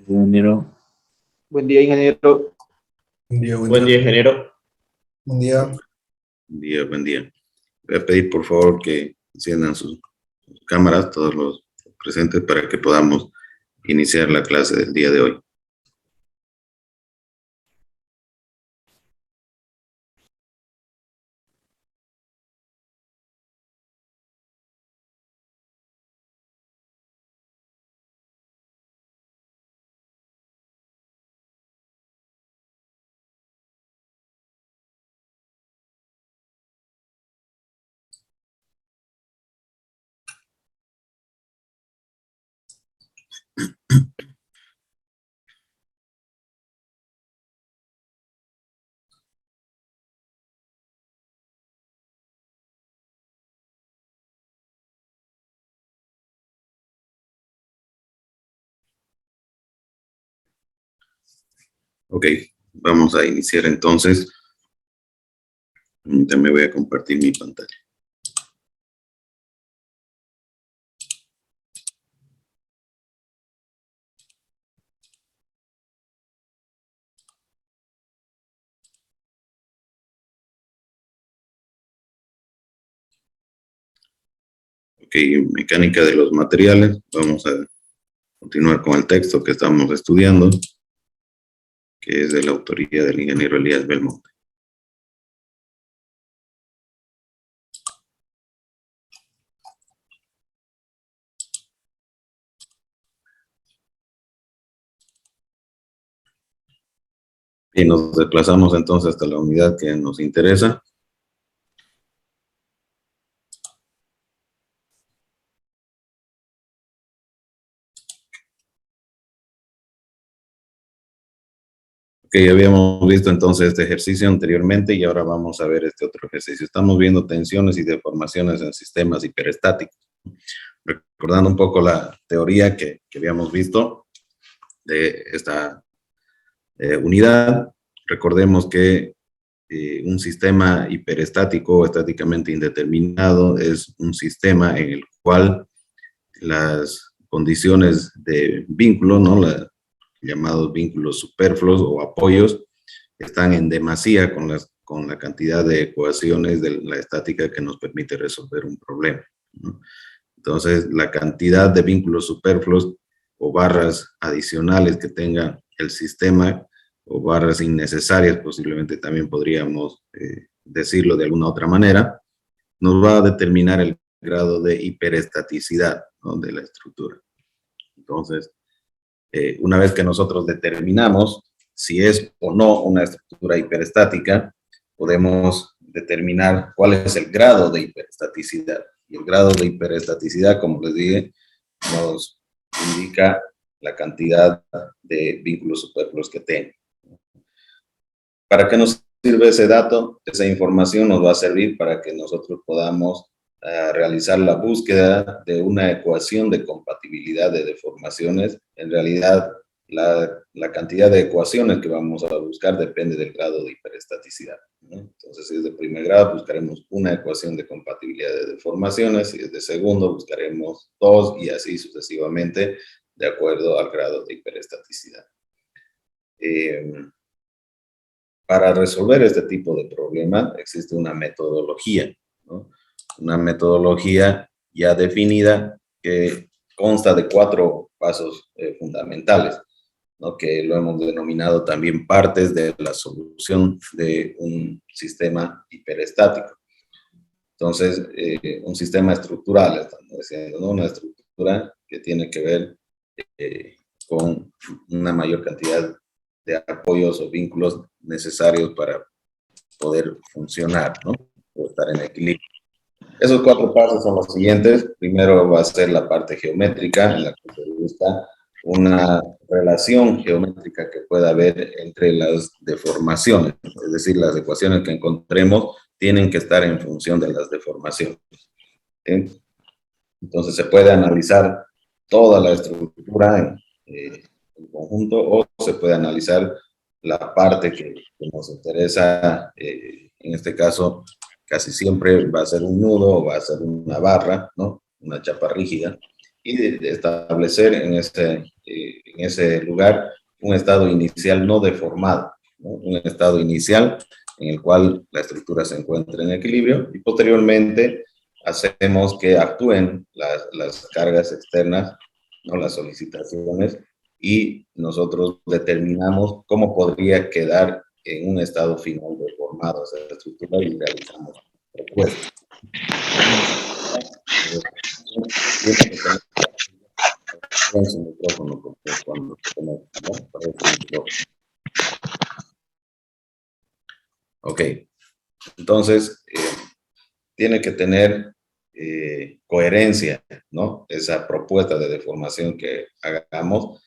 Ingeniero. Buen día, ingeniero. Buen día, Buen día, ingeniero. Buen día. Buen día, buen día. Voy a pedir por favor que enciendan sus cámaras, todos los presentes, para que podamos iniciar la clase del día de hoy. Ok, vamos a iniciar entonces. También voy a compartir mi pantalla. Ok, mecánica de los materiales. Vamos a continuar con el texto que estamos estudiando, que es de la autoría del ingeniero Elías Belmonte. Y nos desplazamos entonces hasta la unidad que nos interesa. Ok, habíamos visto entonces este ejercicio anteriormente y ahora vamos a ver este otro ejercicio. Estamos viendo tensiones y deformaciones en sistemas hiperestáticos. Recordando un poco la teoría que habíamos visto de esta unidad, recordemos que un sistema hiperestático o estáticamente indeterminado es un sistema en el cual las condiciones de vínculo, ¿no? Llamados vínculos superfluos o apoyos, están en demasía con la cantidad de ecuaciones de la estática que nos permite resolver un problema, ¿no? Entonces, la cantidad de vínculos superfluos o barras adicionales que tenga el sistema, o barras innecesarias, posiblemente también podríamos decirlo de alguna otra manera, nos va a determinar el grado de hiperestaticidad, ¿no?, de la estructura. Entonces, una vez que nosotros determinamos si es o no una estructura hiperestática, podemos determinar cuál es el grado de hiperestaticidad. Y el grado de hiperestaticidad, como les dije, nos indica la cantidad de vínculos superfluos que tenga. ¿Para qué nos sirve ese dato? Esa información nos va a servir para que nosotros podamos realizar la búsqueda de una ecuación de compatibilidad de deformaciones. En realidad, la cantidad de ecuaciones que vamos a buscar depende del grado de hiperestaticidad, ¿no? Entonces, si es de primer grado, buscaremos una ecuación de compatibilidad de deformaciones. Si es de segundo, buscaremos dos, y así sucesivamente, de acuerdo al grado de hiperestaticidad. Para resolver este tipo de problema existe una metodología, ¿no? Una metodología ya definida que consta de 4 pasos fundamentales, ¿no?, que lo hemos denominado también partes de la solución de un sistema hiperestático. Entonces, un sistema estructural, estamos diciendo, ¿no?, una estructura que tiene que ver con una mayor cantidad de apoyos o vínculos necesarios para poder funcionar, ¿no?, o estar en equilibrio. Esos 4 pasos son los siguientes. Primero va a ser la parte geométrica, en la que se busca una relación geométrica que pueda haber entre las deformaciones, es decir, las ecuaciones que encontremos tienen que estar en función de las deformaciones, ¿sí? Entonces se puede analizar toda la estructura en conjunto, o se puede analizar la parte que nos interesa. En este caso, casi siempre va a ser un nudo o va a ser una barra, ¿no?, una chapa rígida, y de establecer en en ese lugar un estado inicial no deformado, ¿no? Un estado inicial en el cual la estructura se encuentra en equilibrio y posteriormente hacemos que actúen las cargas externas, ¿no? Las solicitaciones, y nosotros determinamos cómo podría quedar en un estado final deformado esa estructura y realizamos propuestas. En su micrófono, porque cuando se conecta, ¿no? Para ese micrófono. Ok, entonces tiene que tener coherencia, ¿no? Esa propuesta de deformación que hagamos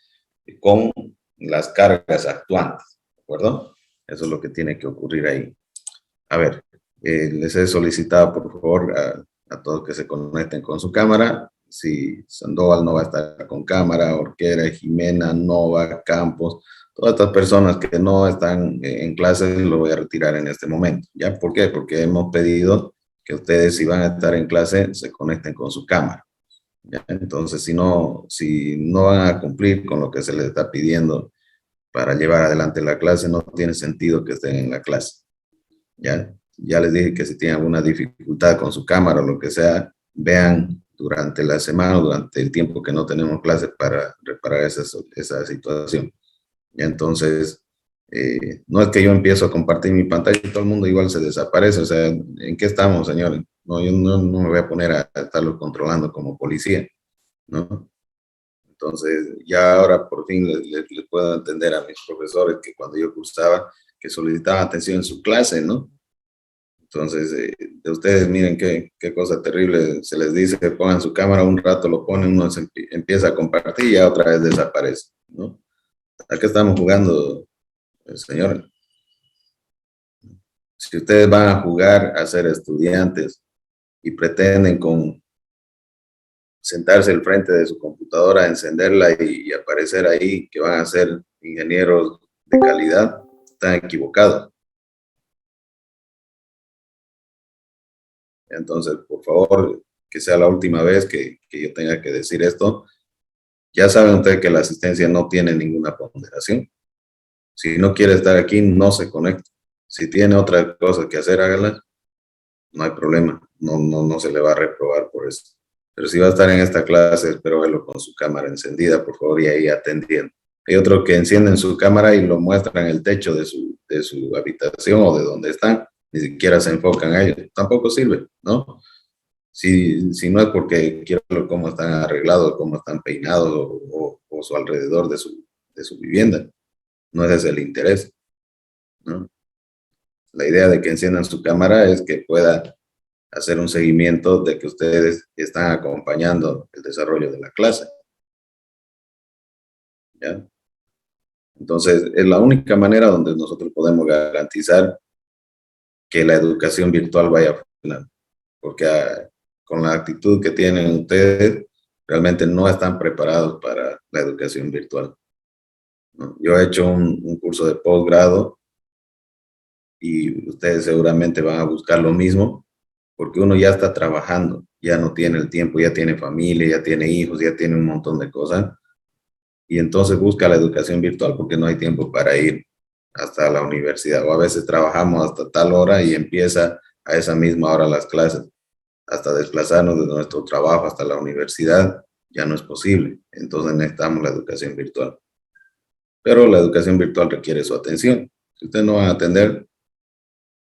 con las cargas actuantes, ¿de acuerdo? Eso es lo que tiene que ocurrir ahí. A ver, les he solicitado, por favor, a todos que se conecten con su cámara. Si Sandoval no va a estar con cámara, Orquera, Jimena, Nova, Campos, todas estas personas que no están en clase, lo voy a retirar en este momento. ¿Ya? ¿Por qué? Porque hemos pedido que ustedes, si van a estar en clase, se conecten con su cámara. ¿Ya? Entonces, si no van a cumplir con lo que se les está pidiendo para llevar adelante la clase, no tiene sentido que estén en la clase. Ya les dije que si tienen alguna dificultad con su cámara o lo que sea, vean durante la semana o durante el tiempo que no tenemos clases para reparar esa situación. Ya entonces, no es que yo empiezo a compartir mi pantalla y todo el mundo igual se desaparece. O sea, ¿en qué estamos, señores? No, yo no me voy a poner a estarlo controlando como policía, ¿no? Entonces, ya ahora por fin les puedo entender a mis profesores que cuando yo cursaba, que solicitaban atención en su clase, ¿no? Entonces, de ustedes, miren qué cosa terrible, se les dice que pongan su cámara, un rato lo ponen, uno empieza a compartir y ya otra vez desaparece, ¿no? Acá estamos jugando, señores. Si ustedes van a jugar a ser estudiantes y pretenden sentarse al frente de su computadora, encenderla y aparecer ahí que van a ser ingenieros de calidad, están equivocados. Entonces, por favor, que sea la última vez que yo tenga que decir esto. Ya saben ustedes que la asistencia no tiene ninguna ponderación. Si no quiere estar aquí, no se conecta. Si tiene otra cosa que hacer, hágala. No hay problema. No se le va a reprobar por eso. Pero si va a estar en esta clase, espero verlo con su cámara encendida, por favor, y ahí atendiendo. Hay otros que encienden su cámara y lo muestran en el techo de su habitación o de donde están. Ni siquiera se enfocan a ellos. Tampoco sirve, ¿no? Si no es porque quiero ver cómo están arreglados, cómo están peinados o su alrededor de su vivienda. No ese es el interés, ¿no? La idea de que enciendan su cámara es que pueda hacer un seguimiento de que ustedes están acompañando el desarrollo de la clase. ¿Ya? Entonces, es la única manera donde nosotros podemos garantizar que la educación virtual vaya a funcionar. Porque con la actitud que tienen ustedes, realmente no están preparados para la educación virtual, ¿no? Yo he hecho un curso de posgrado y ustedes seguramente van a buscar lo mismo, porque uno ya está trabajando, ya no tiene el tiempo, ya tiene familia, ya tiene hijos, ya tiene un montón de cosas, y entonces busca la educación virtual porque no hay tiempo para ir hasta la universidad, o a veces trabajamos hasta tal hora y empieza a esa misma hora las clases. Hasta desplazarnos de nuestro trabajo hasta la universidad ya no es posible. Entonces necesitamos la educación virtual. Pero la educación virtual requiere su atención. Si ustedes no van a atender,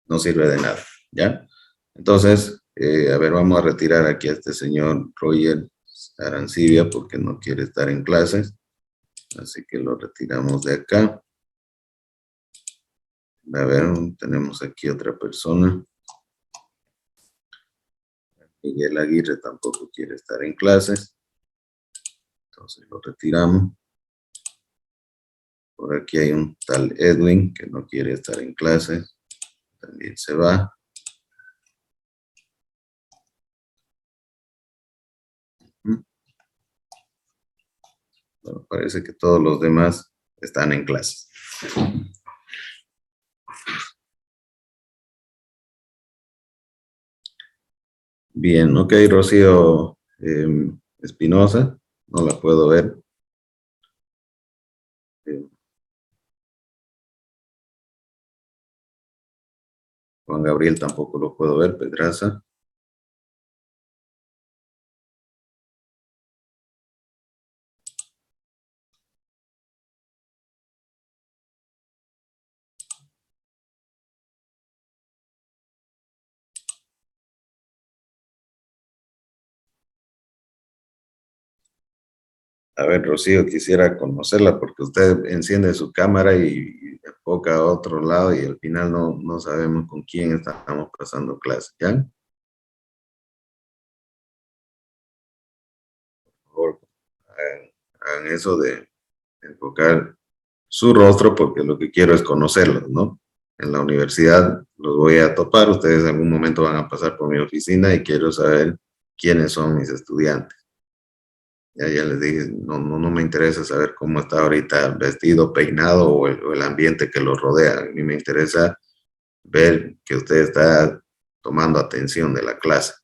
no sirve de nada, ¿ya? Entonces, a ver, vamos a retirar aquí a este señor Roger Arancibia porque no quiere estar en clases. Así que lo retiramos de acá. A ver, tenemos aquí otra persona. Miguel Aguirre tampoco quiere estar en clases. Entonces lo retiramos. Por aquí hay un tal Edwin que no quiere estar en clases. También se va. Bueno, parece que todos los demás están en clases. Bien, ok, Rocío Espinosa, no la puedo ver. Juan Gabriel tampoco lo puedo ver, Pedraza. A ver, Rocío, quisiera conocerla porque usted enciende su cámara y enfoca a otro lado y al final no sabemos con quién estamos pasando clase, ¿ya? Por favor, hagan eso de enfocar su rostro porque lo que quiero es conocerlos, ¿no? En la universidad los voy a topar, ustedes en algún momento van a pasar por mi oficina y quiero saber quiénes son mis estudiantes. Ya les dije, no me interesa saber cómo está ahorita vestido, peinado o el ambiente que los rodea. A mí me interesa ver que usted está tomando atención de la clase.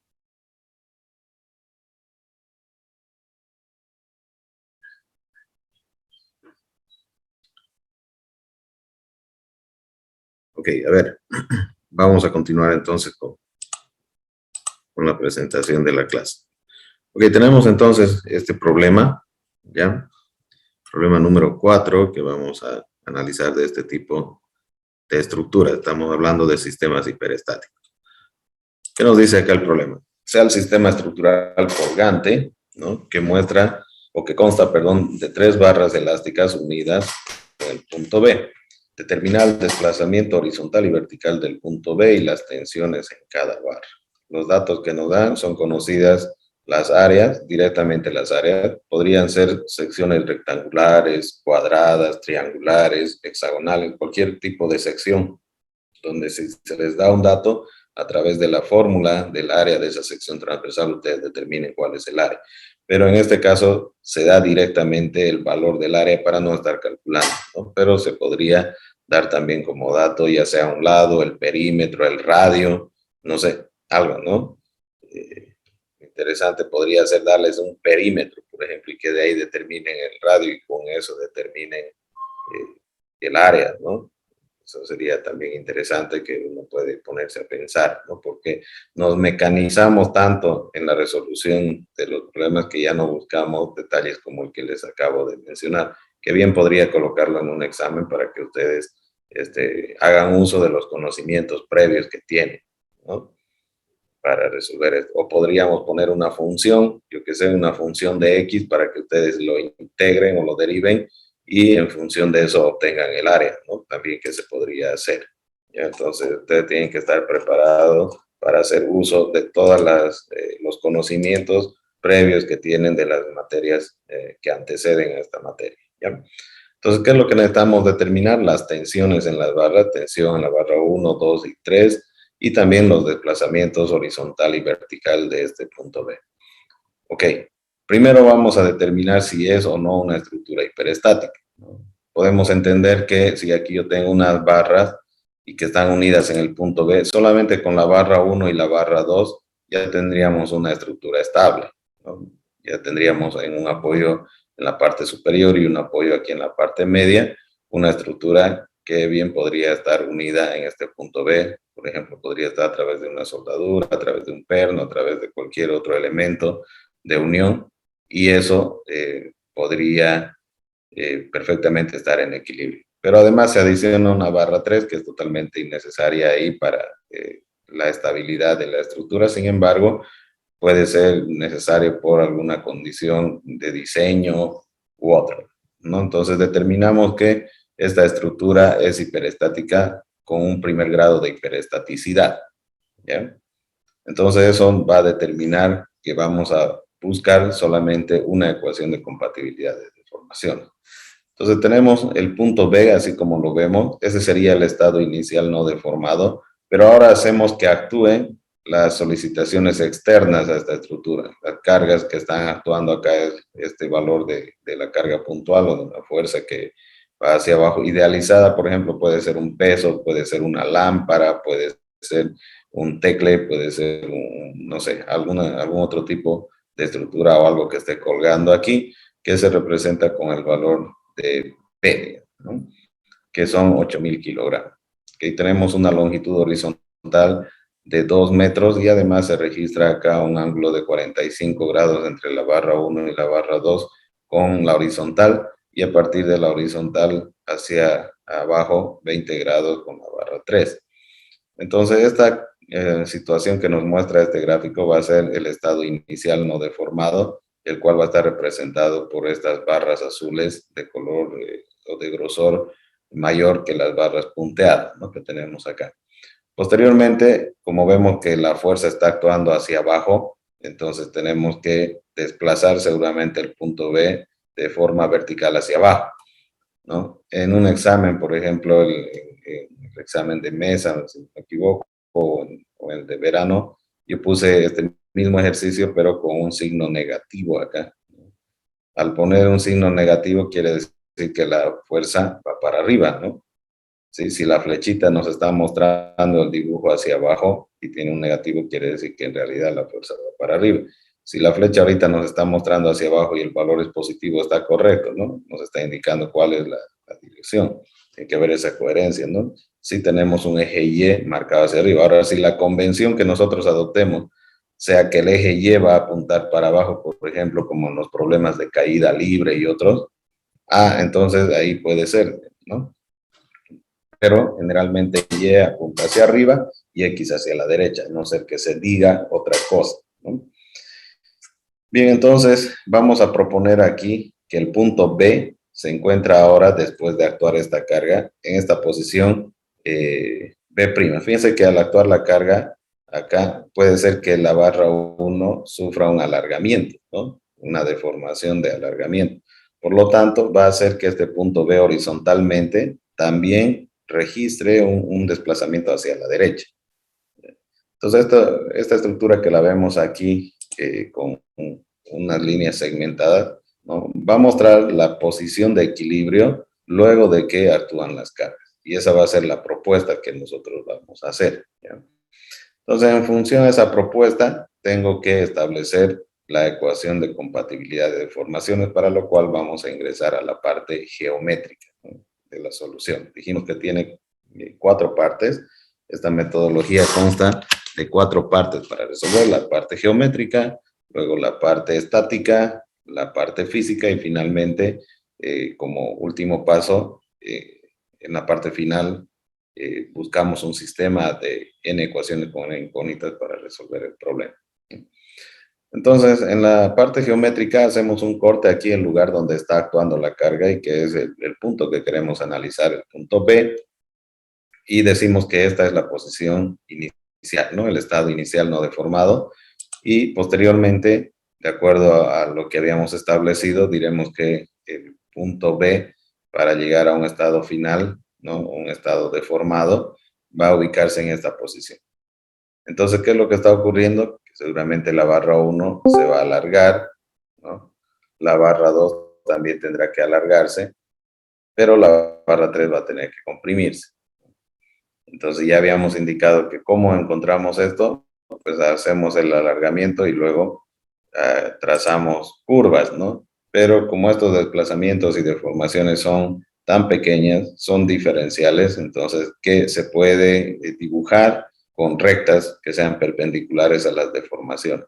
Ok, a ver, vamos a continuar entonces con la presentación de la clase. Ok, tenemos entonces este problema, ¿ya? Problema número 4 que vamos a analizar de este tipo de estructura. Estamos hablando de sistemas hiperestáticos. ¿Qué nos dice acá el problema? Sea el sistema estructural colgante, ¿no? Que muestra, o que consta, perdón, de 3 barras elásticas unidas en el punto B. Determinar el desplazamiento horizontal y vertical del punto B y las tensiones en cada barra. Los datos que nos dan son conocidas las áreas, directamente las áreas. Podrían ser secciones rectangulares, cuadradas, triangulares, hexagonales, cualquier tipo de sección, donde si se les da un dato, a través de la fórmula del área de esa sección transversal, ustedes determinen cuál es el área. Pero en este caso se da directamente el valor del área para no estar calculando, ¿no? Pero se podría dar también como dato, ya sea a un lado, el perímetro, el radio, no sé, algo, ¿no? Interesante podría ser darles un perímetro, por ejemplo, y que de ahí determinen el radio y con eso determinen el área, ¿no? Eso sería también interesante que uno puede ponerse a pensar, ¿no? Porque nos mecanizamos tanto en la resolución de los problemas que ya no buscamos detalles como el que les acabo de mencionar, que bien podría colocarlo en un examen para que ustedes hagan uso de los conocimientos previos que tienen, ¿no? Para resolver esto. O podríamos poner una función, yo que sé, una función de X para que ustedes lo integren o lo deriven y en función de eso obtengan el área, ¿no? También que se podría hacer. ¿Ya? Entonces, ustedes tienen que estar preparados para hacer uso de todos los conocimientos previos que tienen de las materias que anteceden a esta materia. ¿Ya? Entonces, ¿qué es lo que necesitamos determinar? Las tensiones en las barras, tensión en la barra 1, 2 y 3, y también los desplazamientos horizontal y vertical de este punto B. Ok, primero vamos a determinar si es o no una estructura hiperestática. Podemos entender que si aquí yo tengo unas barras y que están unidas en el punto B, solamente con la barra 1 y la barra 2 ya tendríamos una estructura estable, ¿no? Ya tendríamos en un apoyo en la parte superior y un apoyo aquí en la parte media, una estructura que bien podría estar unida en este punto B. Por ejemplo, podría estar a través de una soldadura, a través de un perno, a través de cualquier otro elemento de unión, y eso podría perfectamente estar en equilibrio. Pero además se adiciona una barra 3 que es totalmente innecesaria ahí para la estabilidad de la estructura. Sin embargo, puede ser necesario por alguna condición de diseño u otra, ¿no? Entonces determinamos que esta estructura es hiperestática con un primer grado de hiperestaticidad, ¿ya? Entonces eso va a determinar que vamos a buscar solamente una ecuación de compatibilidad de deformación. Entonces tenemos el punto B, así como lo vemos, ese sería el estado inicial no deformado, pero ahora hacemos que actúen las solicitaciones externas a esta estructura. Las cargas que están actuando acá es este valor de la carga puntual o de la fuerza que va hacia abajo. Idealizada, por ejemplo, puede ser un peso, puede ser una lámpara, puede ser un tecle, puede ser, no sé, algún otro tipo de estructura o algo que esté colgando aquí, que se representa con el valor de P, ¿no? Que son 8.000 kilogramos. Que tenemos una longitud horizontal horizontal de 2 metros y además se registra acá un ángulo de 45 grados entre la barra 1 y la barra 2 con la horizontal y a partir de la horizontal hacia abajo 20 grados con la barra 3. Entonces esta situación que nos muestra este gráfico va a ser el estado inicial no deformado, el cual va a estar representado por estas barras azules de color o de grosor mayor que las barras punteadas, ¿no?, que tenemos acá. Posteriormente, como vemos que la fuerza está actuando hacia abajo, entonces tenemos que desplazar seguramente el punto B de forma vertical hacia abajo, ¿no? En un examen, por ejemplo, el examen de mesa, si no me equivoco, o el de verano, yo puse este mismo ejercicio, pero con un signo negativo acá. Al poner un signo negativo quiere decir que la fuerza va para arriba, ¿no? ¿Sí? Si la flechita nos está mostrando el dibujo hacia abajo y tiene un negativo, quiere decir que en realidad la fuerza va para arriba. Si la flecha ahorita nos está mostrando hacia abajo y el valor es positivo, está correcto, ¿no? Nos está indicando cuál es la dirección. Tiene que haber esa coherencia, ¿no? Si tenemos un eje Y marcado hacia arriba. Ahora, si la convención que nosotros adoptemos sea que el eje Y va a apuntar para abajo, por ejemplo, como en los problemas de caída libre y otros, entonces ahí puede ser, ¿no? Pero generalmente Y apunta hacia arriba y X hacia la derecha, a no ser que se diga otra cosa, ¿no? Bien, entonces vamos a proponer aquí que el punto B se encuentra ahora, después de actuar esta carga, en esta posición B'. Fíjense que al actuar la carga, acá puede ser que la barra 1 sufra un alargamiento, ¿no? Una deformación de alargamiento. Por lo tanto, va a hacer que este punto B horizontalmente también registre un desplazamiento hacia la derecha. Entonces, esta estructura que la vemos aquí con unas líneas segmentadas, ¿no?, va a mostrar la posición de equilibrio luego de que actúan las cargas. Y esa va a ser la propuesta que nosotros vamos a hacer, ¿ya? Entonces, en función de esa propuesta, tengo que establecer la ecuación de compatibilidad de deformaciones, para lo cual vamos a ingresar a la parte geométrica, ¿no?, de la solución. Dijimos que tiene 4 partes. Esta metodología consta de 4 partes para resolver: la parte geométrica, luego la parte estática, la parte física y finalmente, como último paso, en la parte final, buscamos un sistema de n ecuaciones con n incógnitas para resolver el problema. Entonces, en la parte geométrica hacemos un corte aquí en el lugar donde está actuando la carga y que es el punto que queremos analizar, el punto B, y decimos que esta es la posición inicial, ¿no?, el estado inicial no deformado, y posteriormente, de acuerdo a lo que habíamos establecido, diremos que el punto B, para llegar a un estado final, ¿no?, un estado deformado, va a ubicarse en esta posición. Entonces, ¿qué es lo que está ocurriendo? Que seguramente la barra 1 se va a alargar, ¿no? La barra 2 también tendrá que alargarse, pero la barra 3 va a tener que comprimirse. Entonces, ya habíamos indicado que cómo encontramos esto, pues hacemos el alargamiento y luego trazamos curvas, ¿no? Pero como estos desplazamientos y deformaciones son tan pequeñas, son diferenciales, entonces que se puede dibujar con rectas que sean perpendiculares a las deformaciones.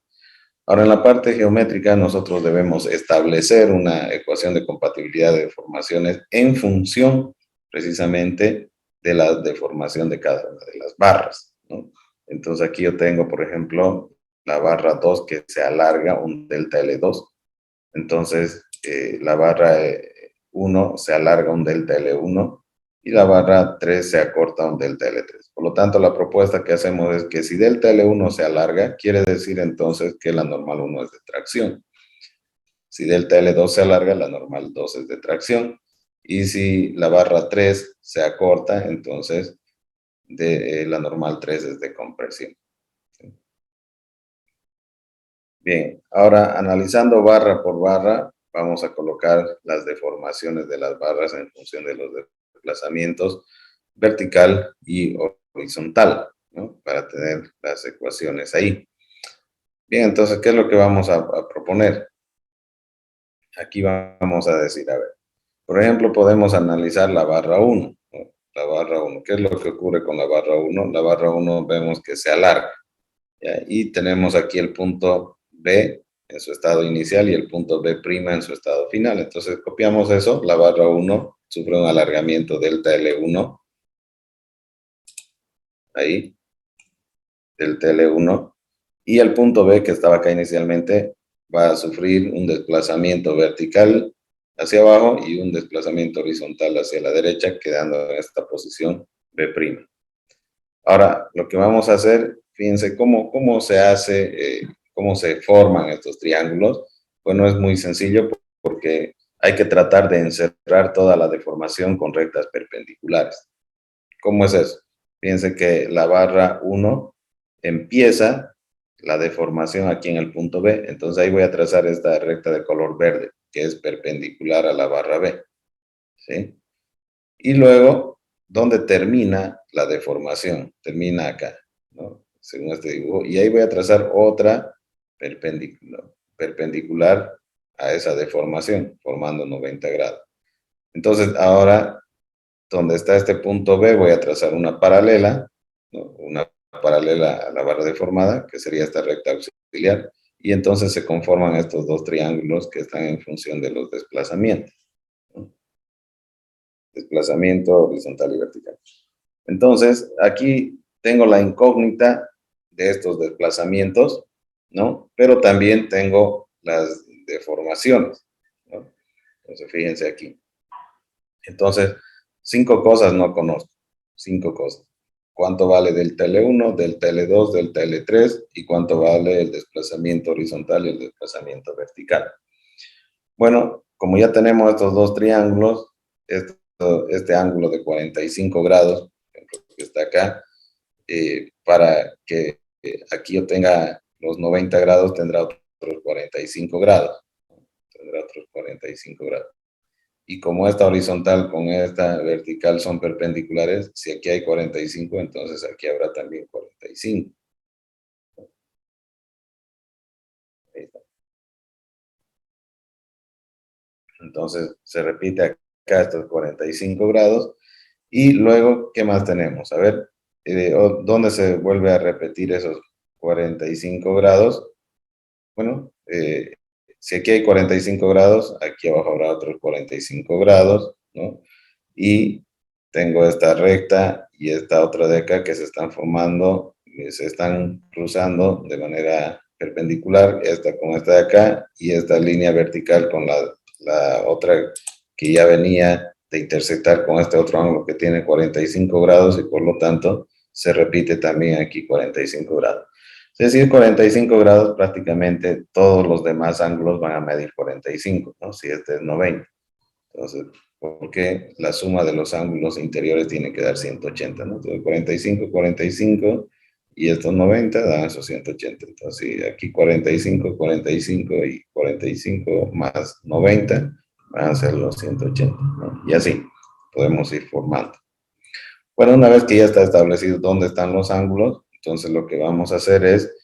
Ahora, en la parte geométrica nosotros debemos establecer una ecuación de compatibilidad de deformaciones en función precisamente de la deformación de cada una de las barras, ¿no? Entonces aquí yo tengo, por ejemplo, la barra 2 que se alarga un delta L2. Entonces, la barra 1 se alarga un delta L1 y la barra 3 se acorta un delta L3. Por lo tanto, la propuesta que hacemos es que si delta L1 se alarga, quiere decir entonces que la normal 1 es de tracción. Si delta L2 se alarga, la normal 2 es de tracción. Y si la barra 3 se acorta, entonces la normal 3 es de compresión. Bien, ahora analizando barra por barra, vamos a colocar las deformaciones de las barras en función de los desplazamientos vertical y horizontal, ¿no?, para tener las ecuaciones ahí. Bien, entonces, ¿qué es lo que vamos a proponer? Aquí vamos a decir, a ver, por ejemplo, podemos analizar la barra 1, ¿no? la barra 1. ¿Qué es lo que ocurre con la barra 1? La barra 1 vemos que se alarga, ¿ya? Y tenemos aquí el punto B en su estado inicial y el punto B' en su estado final. Entonces copiamos eso, la barra 1 sufre un alargamiento delta L1, ahí, delta L1, y el punto B que estaba acá inicialmente va a sufrir un desplazamiento vertical hacia abajo y un desplazamiento horizontal hacia la derecha, quedando en esta posición B'. Ahora, lo que vamos a hacer, fíjense cómo se hace, cómo se forman estos triángulos. Bueno, es muy sencillo porque hay que tratar de encerrar toda la deformación con rectas perpendiculares. ¿Cómo es eso? Fíjense que la barra 1 empieza la deformación aquí en el punto B. Entonces ahí voy a trazar esta recta de color verde, que es perpendicular a la barra B, ¿sí? Y luego, ¿dónde termina la deformación? Termina acá, ¿no? Según este dibujo. Y ahí voy a trazar otra perpendicular a esa deformación, formando 90 grados. Entonces, ahora, donde está este punto B, voy a trazar una paralela, ¿no? Una paralela a la barra deformada, que sería esta recta auxiliar. Y entonces se conforman estos dos triángulos que están en función de los desplazamientos, ¿no? Desplazamiento horizontal y vertical. Entonces, aquí tengo la incógnita de estos desplazamientos, ¿no? Pero también tengo las deformaciones, ¿no? Entonces, fíjense aquí. Entonces, 5 cosas no conozco. 5 cosas. ¿Cuánto vale del L1, del L2, del L3? ¿Y cuánto vale el desplazamiento horizontal y el desplazamiento vertical? Bueno, como ya tenemos estos dos triángulos, este ángulo de 45 grados, que está acá, para que aquí yo tenga los 90 grados, tendrá otros 45 grados. Tendrá otros 45 grados. Y como esta horizontal con esta vertical son perpendiculares, si aquí hay 45, entonces aquí habrá también 45. Ahí está. Entonces se repite acá estos 45 grados. Y luego, ¿qué más tenemos? A ver, ¿dónde se vuelve a repetir esos 45 grados? Bueno, si aquí hay 45 grados, aquí abajo habrá otros 45 grados, ¿no? Y tengo esta recta y esta otra de acá que se están formando, se están cruzando de manera perpendicular, esta con esta de acá y esta línea vertical con la otra que ya venía de intersectar con este otro ángulo que tiene 45 grados y por lo tanto se repite también aquí 45 grados. Es decir, 45 grados prácticamente todos los demás ángulos van a medir 45, ¿no? Si este es 90. Entonces, porque la suma de los ángulos interiores tiene que dar 180, ¿no? Entonces, 45, 45 y estos 90 dan esos 180. Entonces, sí, aquí 45, 45 y 45 más 90 van a ser los 180, ¿no? Y así podemos ir formando. Bueno, una vez que ya está establecido dónde están los ángulos, entonces lo que vamos a hacer es,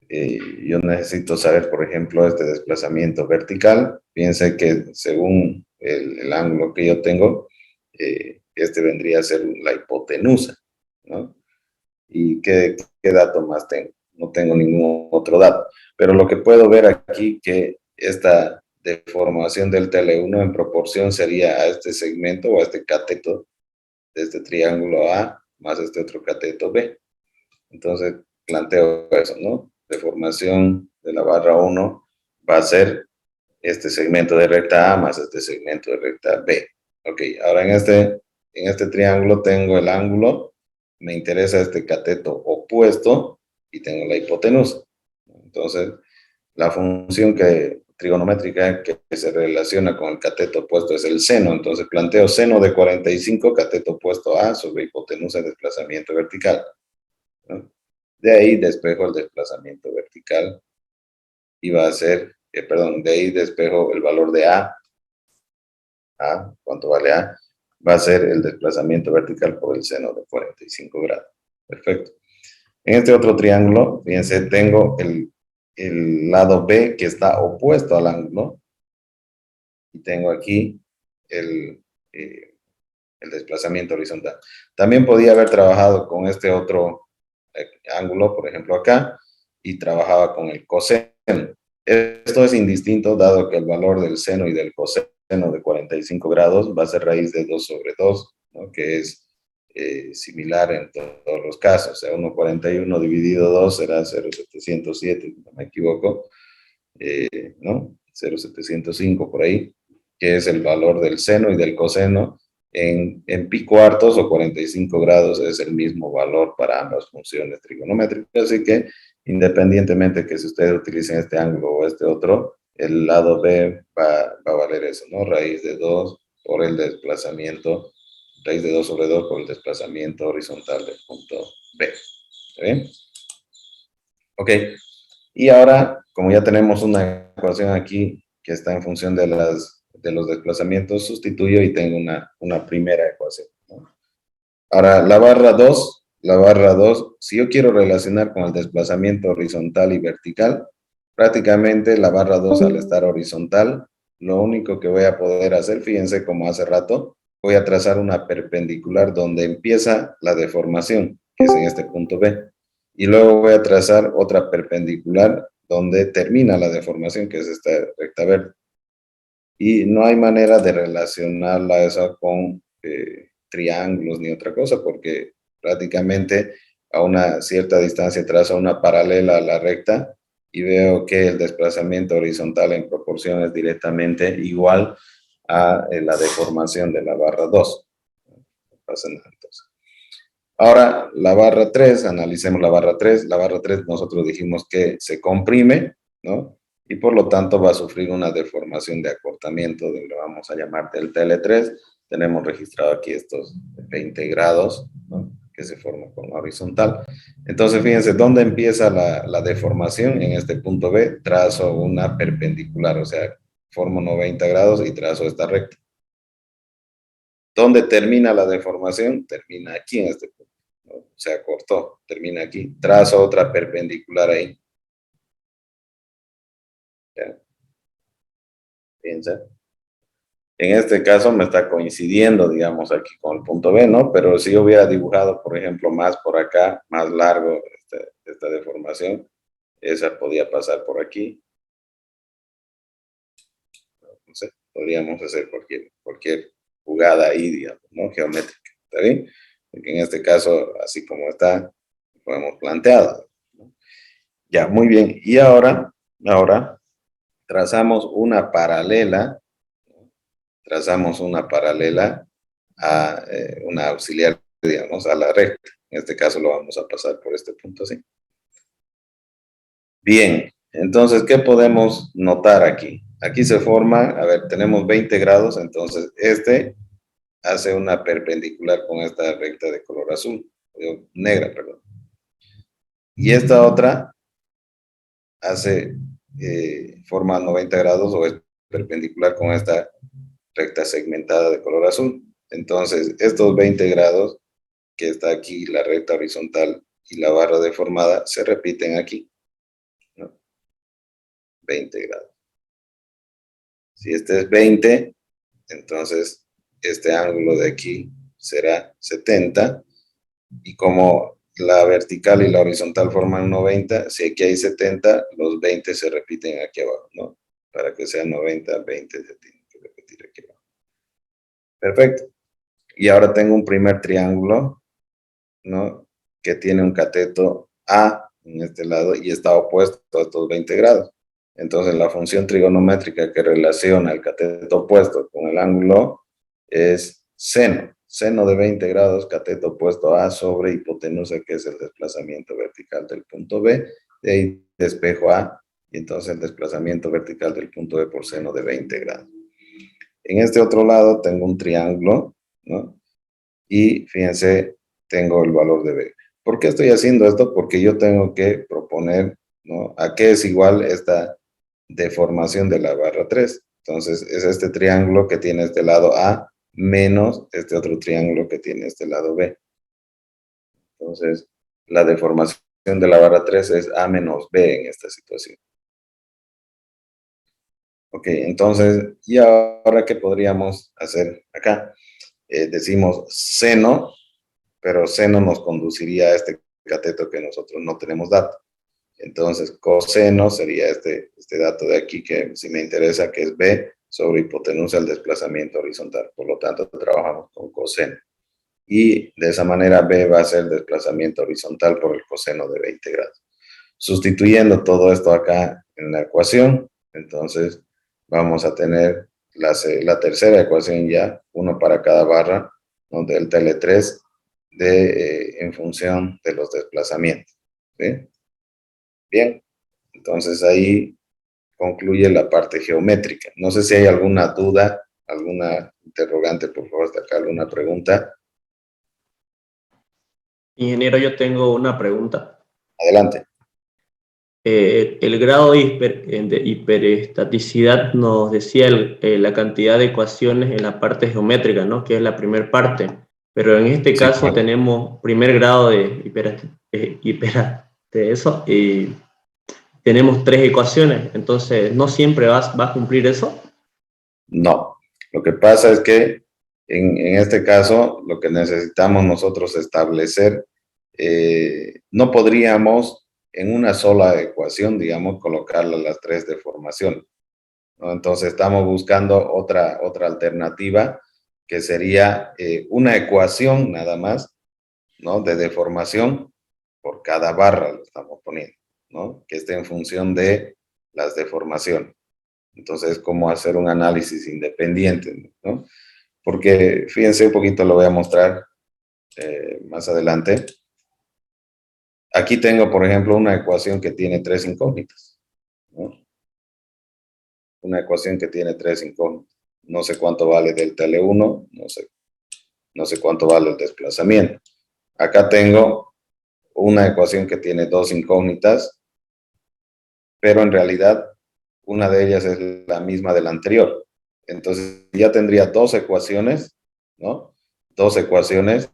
yo necesito saber, por ejemplo, este desplazamiento vertical. Piense que según el ángulo que yo tengo, este vendría a ser la hipotenusa, ¿no? ¿Y qué dato más tengo? No tengo ningún otro dato. Pero lo que puedo ver aquí que esta deformación del TL1 en proporción sería a este segmento o a este cateto de este triángulo A más este otro cateto B. Entonces, planteo eso, ¿no? Deformación de la barra 1 va a ser este segmento de recta A más este segmento de recta B. Ok, ahora en este triángulo tengo el ángulo, me interesa este cateto opuesto y tengo la hipotenusa. Entonces, la función trigonométrica que se relaciona con el cateto opuesto es el seno. Entonces planteo seno de 45, cateto opuesto A sobre hipotenusa de desplazamiento vertical, ¿no? De ahí despejo el desplazamiento vertical y va a ser, perdón, de ahí despejo el valor de A, ¿cuánto vale A? Va a ser el desplazamiento vertical por el seno de 45 grados. Perfecto. En este otro triángulo, fíjense, tengo el lado B que está opuesto al ángulo y tengo aquí el el desplazamiento horizontal. También podía haber trabajado con este otro ángulo, por ejemplo acá, y trabajaba con el coseno. Esto es indistinto dado que el valor del seno y del coseno de 45 grados va a ser raíz de 2 sobre 2, ¿no? Que es similar en todos los casos. O sea, 1,41 dividido 2 será 0,707, si no me equivoco, ¿no? 0,705 por ahí, que es el valor del seno y del coseno. En pi cuartos o 45 grados es el mismo valor para ambas funciones trigonométricas, así que independientemente que si ustedes utilicen este ángulo o este otro, el lado B va a valer eso, ¿no? Raíz de 2 por el desplazamiento, raíz de 2 sobre 2 por el desplazamiento horizontal del punto B. ¿Está bien? Ok. Y ahora, como ya tenemos una ecuación aquí que está en función de los desplazamientos, sustituyo y tengo una primera ecuación, ¿no? Ahora, la barra 2, si yo quiero relacionar con el desplazamiento horizontal y vertical, prácticamente la barra 2 al estar horizontal, lo único que voy a poder hacer, fíjense como hace rato, voy a trazar una perpendicular donde empieza la deformación, que es en este punto B. Y luego voy a trazar otra perpendicular donde termina la deformación, que es esta recta verde. Y no hay manera de relacionarla esa con triángulos ni otra cosa, porque prácticamente a una cierta distancia trazo una paralela a la recta y veo que el desplazamiento horizontal en proporción es directamente igual a la deformación de la barra 2. No pasa nada entonces. Ahora, la barra 3, analicemos la barra 3. La barra 3 nosotros dijimos que se comprime, ¿no? Y por lo tanto va a sufrir una deformación de acortamiento, lo vamos a llamar delta L3. Tenemos registrado aquí estos 20 grados, ¿no? Que se forman con la horizontal. Entonces, fíjense, ¿dónde empieza la deformación? En este punto B, trazo una perpendicular, o sea, formo 90 grados y trazo esta recta. ¿Dónde termina la deformación? Termina aquí en este punto, ¿no? Se acortó, termina aquí. Trazo otra perpendicular ahí. ¿Ya? Piensa. En este caso me está coincidiendo, digamos, aquí con el punto B, ¿no? Pero si yo hubiera dibujado, por ejemplo, más por acá, más largo esta deformación, esa podía pasar por aquí. No sé, podríamos hacer cualquier jugada ahí, digamos, ¿no? Geométrica, ¿está bien? Porque en este caso, así como está, lo hemos planteado, ¿no? Ya, muy bien. Y ahora trazamos una paralela, ¿no? Trazamos una paralela a una auxiliar, digamos, a la recta. En este caso lo vamos a pasar por este punto así. Bien, entonces, ¿qué podemos notar aquí? Aquí se forma, a ver, tenemos 20 grados, entonces este hace una perpendicular con esta recta de color azul, negra, perdón. Y esta otra hace, forma 90 grados o es perpendicular con esta recta segmentada de color azul. Entonces, estos 20 grados que está aquí, la recta horizontal y la barra deformada, se repiten aquí, ¿no? 20 grados. Si este es 20, entonces este ángulo de aquí será 70, y como la vertical y la horizontal forman 90, si aquí hay 70, los 20 se repiten aquí abajo, ¿no? Para que sea 90, 20 se tienen que repetir aquí abajo. Perfecto. Y ahora tengo un primer triángulo, ¿no? Que tiene un cateto A en este lado y está opuesto a estos 20 grados. Entonces, la función trigonométrica que relaciona el cateto opuesto con el ángulo es seno. Seno de 20 grados, cateto opuesto A sobre hipotenusa, que es el desplazamiento vertical del punto B. De ahí despejo A, y entonces el desplazamiento vertical del punto B por seno de 20 grados. En este otro lado tengo un triángulo, ¿no? Y fíjense, tengo el valor de B. ¿Por qué estoy haciendo esto? Porque yo tengo que proponer, ¿no? ¿A qué es igual esta deformación de la barra 3? Entonces, es este triángulo que tiene este lado A menos este otro triángulo que tiene este lado B. Entonces, la deformación de la barra 3 es A menos B en esta situación. Ok, entonces, ¿y ahora qué podríamos hacer acá? decimos seno, pero seno nos conduciría a este cateto que nosotros no tenemos dato. Entonces, coseno sería este dato de aquí que si me interesa, que es B sobre hipotenusa al desplazamiento horizontal. Por lo tanto, trabajamos con coseno. Y de esa manera B va a ser desplazamiento horizontal por el coseno de 20 grados. Sustituyendo todo esto acá en la ecuación, entonces vamos a tener la tercera ecuación ya, uno para cada barra, ¿no? Delta L3 en función de los desplazamientos. ¿Sí? Bien, entonces ahí concluye la parte geométrica. No sé si hay alguna duda, alguna interrogante, por favor, hasta acá, alguna pregunta. Ingeniero, yo tengo una pregunta. Adelante. El grado de hiperestaticidad nos decía la cantidad de ecuaciones en la parte geométrica, ¿no? Que es la primera parte. Pero en este caso claro. tenemos primer grado de eso y tenemos 3 ecuaciones. Entonces, ¿no siempre va a cumplir eso? No. Lo que pasa es que en este caso lo que necesitamos nosotros establecer, no podríamos en una sola ecuación, digamos, colocarle las 3 deformaciones, ¿no? Entonces estamos buscando otra alternativa que sería una ecuación nada más, ¿no? De deformación por cada barra lo estamos poniendo, ¿no? Que esté en función de las deformaciones. Entonces, ¿cómo hacer un análisis independiente, ¿no? Porque, fíjense un poquito, lo voy a mostrar más adelante. Aquí tengo, por ejemplo, una ecuación que tiene 3 incógnitas, ¿no? Una ecuación que tiene 3 incógnitas. No sé cuánto vale delta L1, no sé cuánto vale el desplazamiento. Acá tengo una ecuación que tiene 2 incógnitas, pero en realidad una de ellas es la misma de la anterior. Entonces ya tendría 2 ecuaciones, ¿no? 2 ecuaciones,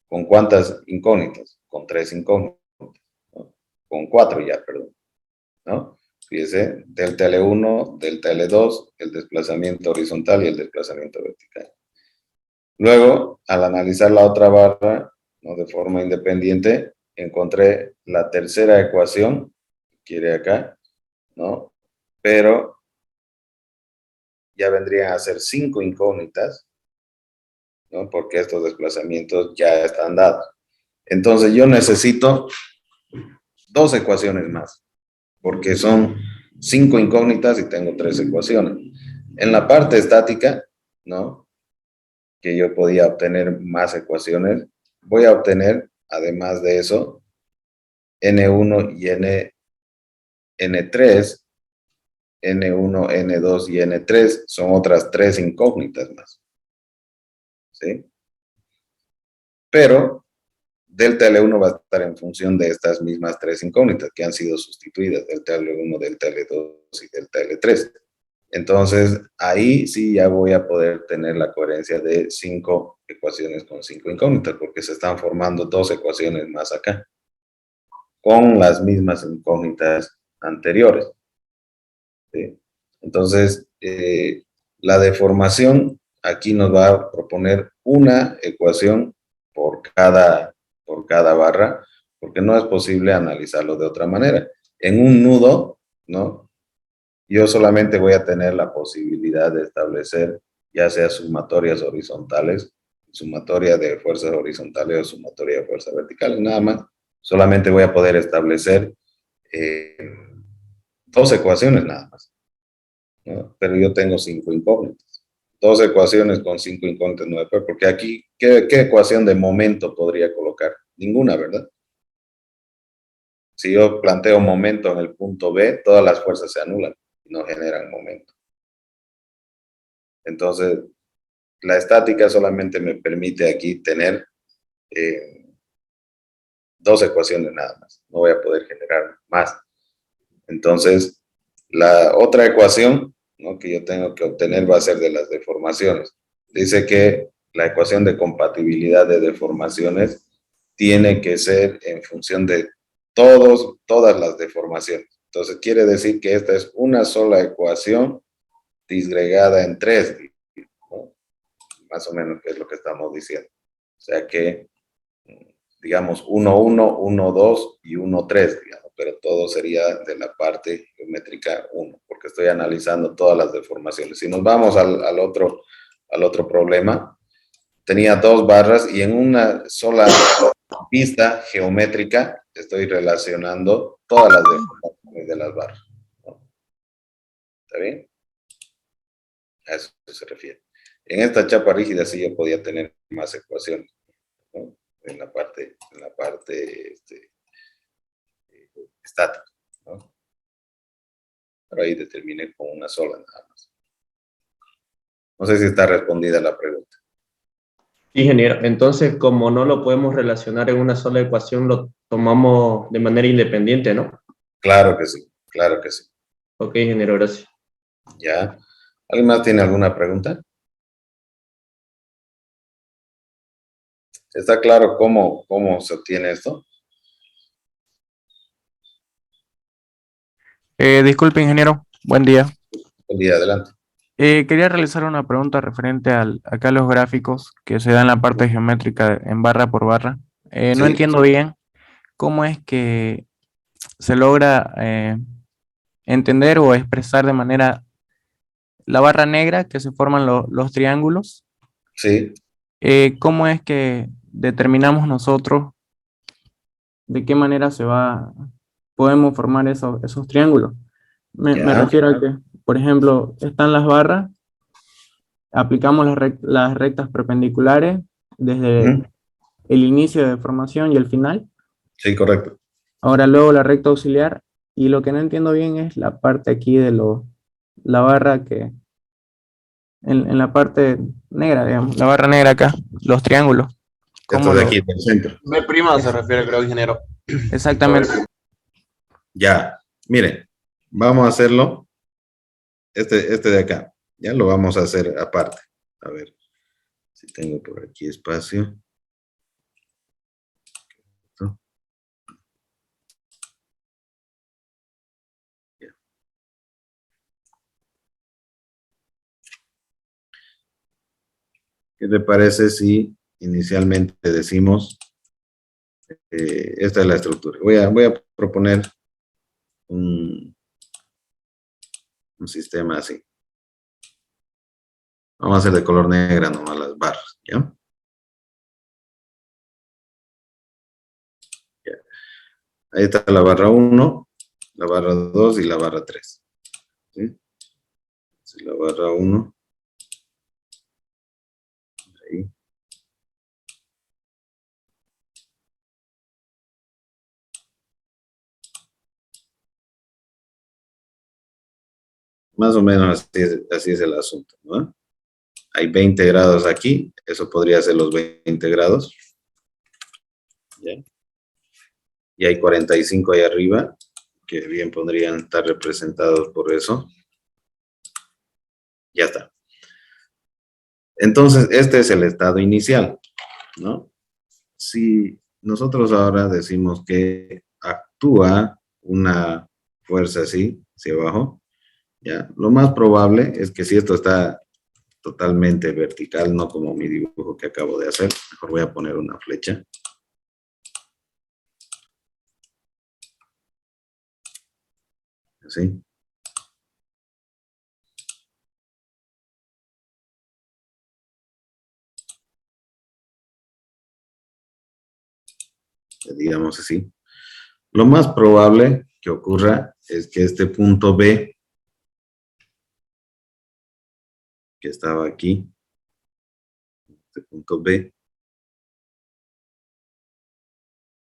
¿con cuántas incógnitas? Con 3 incógnitas, ¿no? Con 4 ya, perdón, ¿no? Fíjese, delta L1, delta L2, el desplazamiento horizontal y el desplazamiento vertical. Luego, al analizar la otra barra, ¿no? De forma independiente, encontré la tercera ecuación, quiere acá, ¿no? Pero ya vendrían a ser 5 incógnitas, ¿no? Porque estos desplazamientos ya están dados. Entonces yo necesito 2 ecuaciones más, porque son 5 incógnitas y tengo 3 ecuaciones. En la parte estática, ¿no? Que yo podía obtener más ecuaciones, voy a obtener, además de eso, N1 y N3, N1, N2 y N3 son otras 3 incógnitas más. ¿Sí? Pero delta L1 va a estar en función de estas mismas 3 incógnitas que han sido sustituidas, delta L1, delta L2 y delta L3. Entonces, ahí sí ya voy a poder tener la coherencia de 5 ecuaciones con 5 incógnitas, porque se están formando 2 ecuaciones más acá, con las mismas incógnitas anteriores. ¿Sí? Entonces, la deformación aquí nos va a proponer una ecuación por cada barra, porque no es posible analizarlo de otra manera. En un nudo, ¿no? Yo solamente voy a tener la posibilidad de establecer ya sea sumatorias horizontales, sumatoria de fuerzas horizontales o sumatoria de fuerzas verticales, nada más. Solamente voy a poder establecer 2 ecuaciones nada más, ¿no? Pero yo tengo 5 incógnitas. 2 ecuaciones con 5 incógnitas no puede, porque aquí, ¿qué ecuación de momento podría colocar? Ninguna, ¿verdad? Si yo planteo momento en el punto B, todas las fuerzas se anulan y no generan momento. Entonces, la estática solamente me permite aquí tener 2 ecuaciones nada más. No voy a poder generar más. Entonces, la otra ecuación, ¿no? Que yo tengo que obtener va a ser de las deformaciones. Dice que la ecuación de compatibilidad de deformaciones tiene que ser en función de todas las deformaciones. Entonces, quiere decir que esta es una sola ecuación disgregada en 3, ¿no? más o menos que es lo que estamos diciendo. O sea que, digamos, 1, 1, 1, 2 y 1, 3, digamos, pero todo sería de la parte geométrica 1, porque estoy analizando todas las deformaciones. Si nos vamos al otro problema, tenía 2 barras y en una sola pista geométrica estoy relacionando todas las deformaciones de las barras, ¿no? ¿Está bien? A eso se refiere. En esta chapa rígida sí yo podía tener más ecuaciones, ¿no? En la parte estática, ¿no? Pero ahí determiné con una sola nada más. No sé si está respondida la pregunta. Sí, ingeniero. Entonces, como no lo podemos relacionar en una sola ecuación, lo tomamos de manera independiente, ¿no? Claro que sí, claro que sí. Ok, ingeniero, gracias. ¿Ya? ¿Alguien más tiene alguna pregunta? ¿Está claro cómo se obtiene esto? Disculpe, ingeniero. Buen día. El día adelante. Quería realizar una pregunta referente acá a los gráficos que se dan en la parte geométrica en barra por barra. No Sí, entiendo bien cómo es que se logra entender o expresar de manera la barra negra que se forman los triángulos. sí. ¿Cómo es que determinamos nosotros de qué manera podemos formar esos triángulos? Me Ya. refiero a que, por ejemplo, están las barras. Aplicamos las rectas perpendiculares desde Ujú. el inicio de formación y el final. Sí, correcto. Ahora luego la recta auxiliar. Y lo que no entiendo bien es la parte aquí la barra en la parte negra, digamos, la barra negra acá, los triángulos. Esto ¿Cómo de lo? aquí, del centro. B' se refiere, creo, ingeniero. Exactamente. Ya. Miren, vamos a hacerlo. Este de acá. Ya lo vamos a hacer aparte. A ver si tengo por aquí espacio. ¿No? Ya. ¿Qué te parece si inicialmente decimos, esta es la estructura? Voy a proponer un sistema así. Vamos a hacer de color negra nomás las barras, ¿ya? Ya. Ahí está la barra 1, la barra 2 y la barra 3. ¿Sí? Entonces, la barra 1, ahí. Más o menos así es el asunto, ¿no? Hay 20 grados aquí, eso podría ser los 20 grados. ¿Ya? Y hay 45 ahí arriba, que bien podrían estar representados por eso. Ya está. Entonces, este es el estado inicial, ¿no? Si nosotros ahora decimos que actúa una fuerza así, hacia abajo, ¿ya? Lo más probable es que si esto está totalmente vertical, no como mi dibujo que acabo de hacer, mejor voy a poner una flecha. Así. Digamos así. Lo más probable que ocurra es que este punto B, que estaba aquí, este punto B,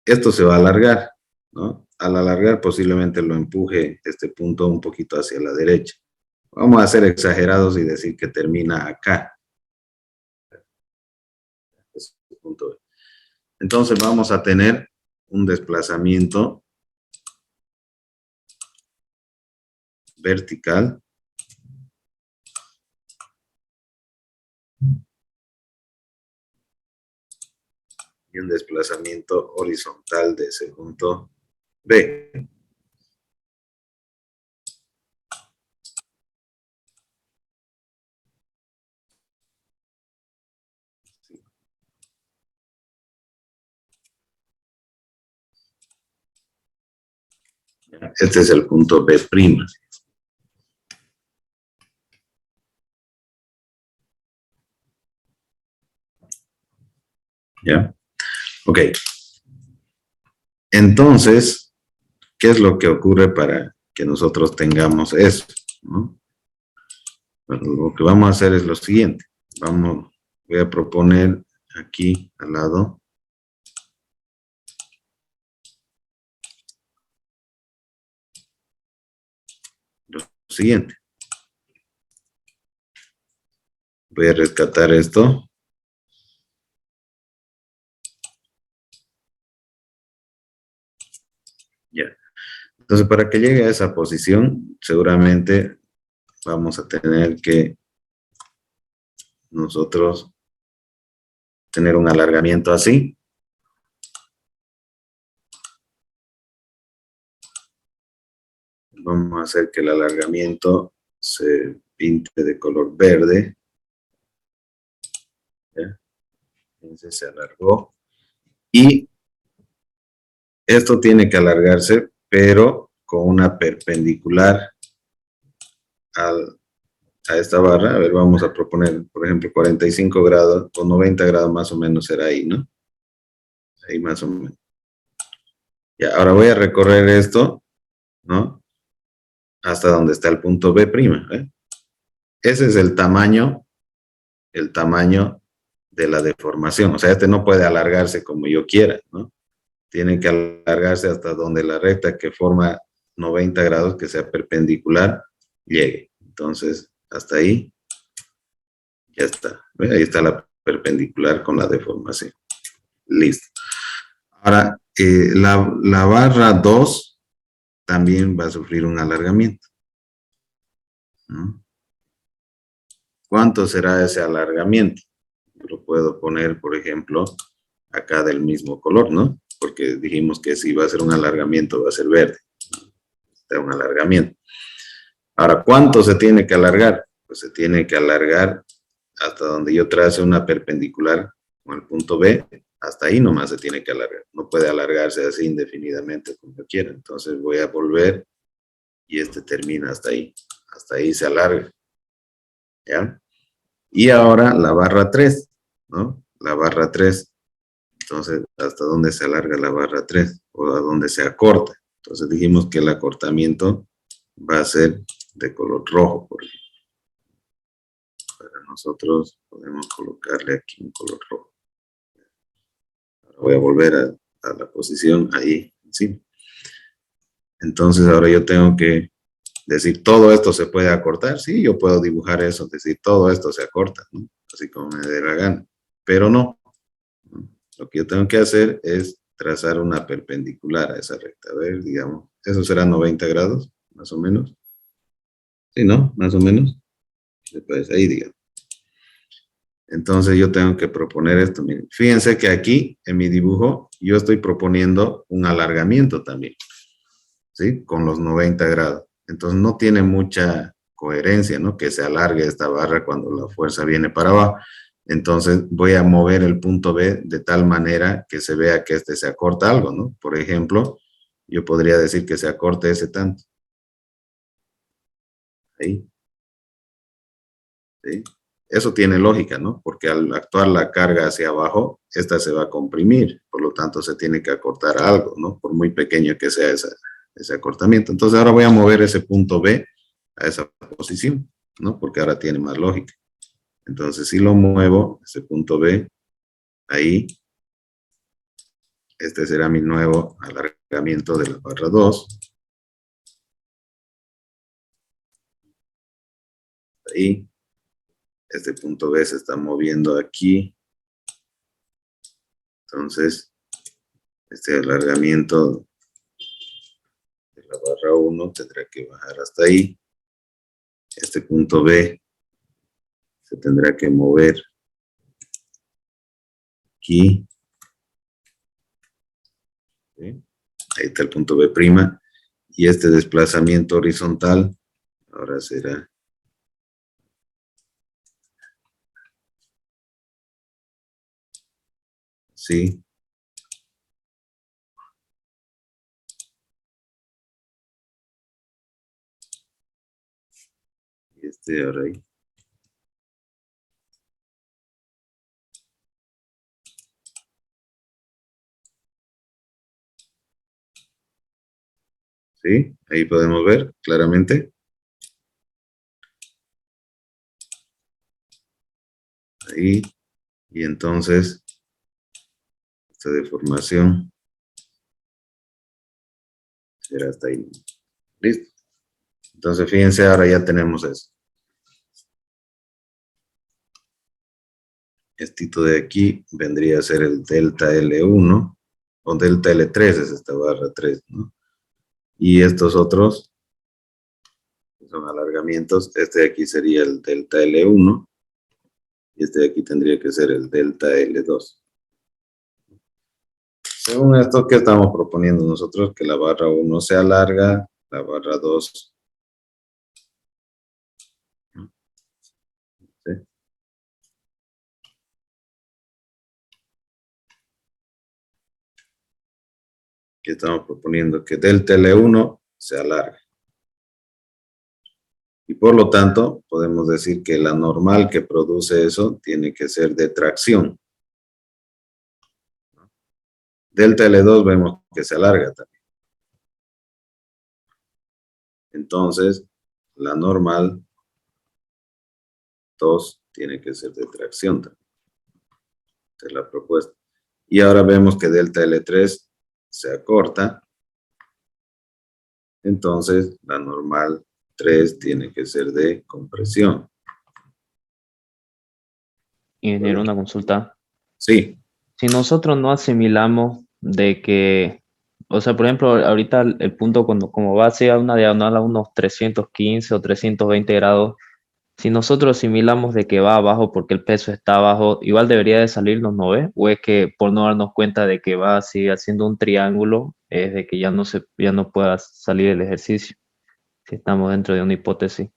esto se va a alargar, ¿no? Al alargar posiblemente lo empuje este punto un poquito hacia la derecha. Vamos a ser exagerados y decir que termina acá. Es el punto B. Entonces vamos a tener un desplazamiento vertical y un desplazamiento horizontal de ese punto B. Este es el punto B'. ¿Ya? Ok. Entonces, ¿qué es lo que ocurre para que nosotros tengamos eso? ¿No? Bueno, lo que vamos a hacer es lo siguiente. Voy a proponer aquí al lado lo siguiente. Voy a rescatar esto. Ya. Entonces, para que llegue a esa posición, seguramente vamos a tener que nosotros tener un alargamiento así. Vamos a hacer que el alargamiento se pinte de color verde. ¿Ya? Entonces se alargó. Y esto tiene que alargarse, pero con una perpendicular a esta barra. A ver, vamos a proponer, por ejemplo, 45 grados o 90 grados más o menos será ahí, ¿no? Ahí más o menos. Ya, ahora voy a recorrer esto, ¿no? Hasta donde está el punto B'. ¿Eh? Ese es el tamaño de la deformación. O sea, este no puede alargarse como yo quiera, ¿no? Tiene que alargarse hasta donde la recta que forma 90 grados, que sea perpendicular, llegue. Entonces, hasta ahí, ya está. ¿Ve? Ahí está la perpendicular con la deformación. Listo. Ahora, la barra 2 también va a sufrir un alargamiento, ¿no? ¿Cuánto será ese alargamiento? Lo puedo poner, por ejemplo, acá del mismo color, ¿no? Porque dijimos que si va a ser un alargamiento, va a ser verde. Está un alargamiento. Ahora, ¿cuánto se tiene que alargar? Pues se tiene que alargar hasta donde yo trace una perpendicular con el punto B. Hasta ahí nomás se tiene que alargar. No puede alargarse así indefinidamente como yo quiera. Entonces voy a volver y este termina hasta ahí. Hasta ahí se alarga. ¿Ya? Y ahora la barra 3, ¿no? La barra 3. Entonces, ¿hasta dónde se alarga la barra 3? O a dónde se acorta. Entonces dijimos que el acortamiento va a ser de color rojo, por ejemplo. Para nosotros podemos colocarle aquí un color rojo. Ahora voy a volver a la posición ahí, ¿sí? Entonces ahora yo tengo que decir, ¿todo esto se puede acortar? Sí, yo puedo dibujar eso, decir, todo esto se acorta, ¿no? Así como me dé la gana. Pero no. Lo que yo tengo que hacer es trazar una perpendicular a esa recta. A ver, digamos, eso será 90 grados, más o menos. Sí, ¿no? Más o menos. Después ahí, digamos. Entonces yo tengo que proponer esto. Miren, fíjense que aquí, en mi dibujo, yo estoy proponiendo un alargamiento también, ¿sí? Con los 90 grados. Entonces no tiene mucha coherencia, ¿no? Que se alargue esta barra cuando la fuerza viene para abajo. Entonces voy a mover el punto B de tal manera que se vea que este se acorta algo, ¿no? Por ejemplo, yo podría decir que se acorte ese tanto. Ahí. ¿Sí? Eso tiene lógica, ¿no? Porque al actuar la carga hacia abajo, esta se va a comprimir, por lo tanto se tiene que acortar algo, ¿no? Por muy pequeño que sea ese acortamiento. Entonces ahora voy a mover ese punto B a esa posición, ¿no? Porque ahora tiene más lógica. Entonces si lo muevo, ese punto B, ahí, este será mi nuevo alargamiento de la barra 2. Ahí, este punto B se está moviendo aquí. Entonces, este alargamiento de la barra 1 tendrá que bajar hasta ahí. Este punto B se tendrá que mover aquí. ¿Sí? Ahí está el punto B'. Y este desplazamiento horizontal ahora será así. Ahora ahí. ¿Sí? Ahí podemos ver claramente. Ahí. Y entonces, esta deformación será hasta ahí. Listo. Entonces, fíjense, ahora ya tenemos eso. Esto de aquí vendría a ser el delta L1 o delta L3, es esta barra 3, ¿no? Y estos otros son alargamientos. Este de aquí sería el delta L1 y este de aquí tendría que ser el delta L2. Según esto, ¿qué estamos proponiendo nosotros? Que la barra 1 sea larga, la barra 2. ¿Sí? Que estamos proponiendo que delta L1 sea larga. Y por lo tanto, podemos decir que la normal que produce eso tiene que ser de tracción. Delta L2 vemos que se alarga también. Entonces, la normal 2 tiene que ser de tracción también. Esta es la propuesta. Y ahora vemos que delta L3 se acorta. Entonces, la normal 3 tiene que ser de compresión. Ingeniero, una consulta. Sí, Si nosotros no asimilamos de que, o sea, por ejemplo, ahorita el punto cuando como va hacia una diagonal a unos 315 o 320 grados, si nosotros asimilamos de que va abajo porque el peso está abajo, igual debería de salirnos, ¿no ve? O es que por no darnos cuenta de que va así haciendo un triángulo, es de que ya no pueda salir el ejercicio, si estamos dentro de una hipótesis.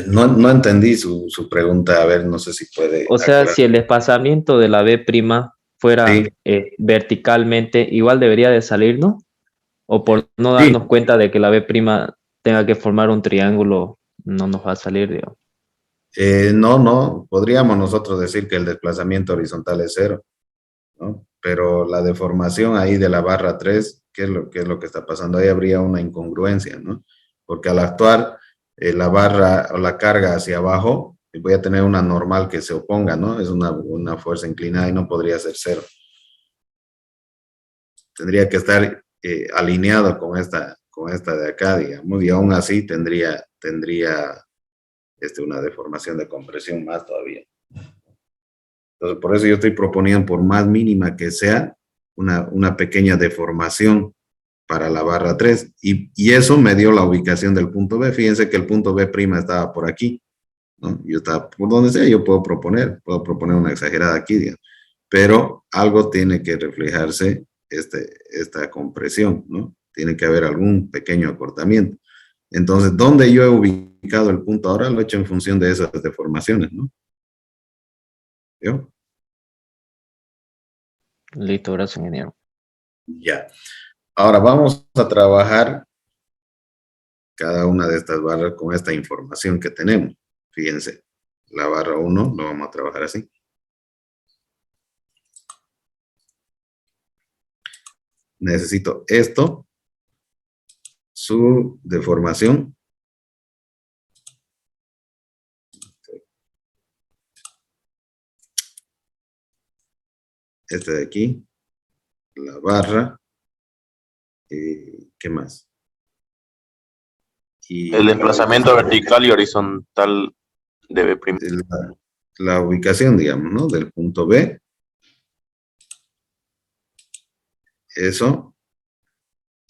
no entendí su pregunta. A ver, no sé si puede O sea, aclarar. si el desplazamiento de la B' fuera Sí, verticalmente, igual debería de salir, ¿no? O por no sí. darnos cuenta de que la B' tenga que formar un triángulo, no nos va a salir, digamos. No, podríamos nosotros decir que el desplazamiento horizontal es 0, ¿no? Pero la deformación ahí de la barra 3, qué es lo que está pasando? Ahí habría una incongruencia, ¿no? Porque al actuar la barra o la carga hacia abajo, voy a tener una normal que se oponga, ¿no? Es una fuerza inclinada y no podría ser 0. Tendría que estar alineado con esta de acá, digamos, y aún así tendría una deformación de compresión más todavía. Entonces, por eso yo estoy proponiendo, por más mínima que sea, una pequeña deformación para la barra 3. Y eso me dio la ubicación del punto B. Fíjense que el punto B' estaba por aquí, ¿no? Yo estaba por donde sea, yo puedo proponer una exagerada aquí, digamos. Pero algo tiene que reflejarse esta compresión, ¿no? Tiene que haber algún pequeño acortamiento. Entonces, ¿dónde yo he ubicado el punto ahora? Lo he hecho en función de esas deformaciones, ¿no? ¿Yo? Listo, gracias, ingeniero. Ya. Ahora vamos a trabajar cada una de estas barras con esta información que tenemos. Fíjense, la barra 1 lo vamos a trabajar así. Necesito esto, su deformación. Este de aquí, la barra. ¿Qué más? Y El desplazamiento vertical y horizontal de B'. la ubicación, digamos, ¿no? Del punto B. Eso,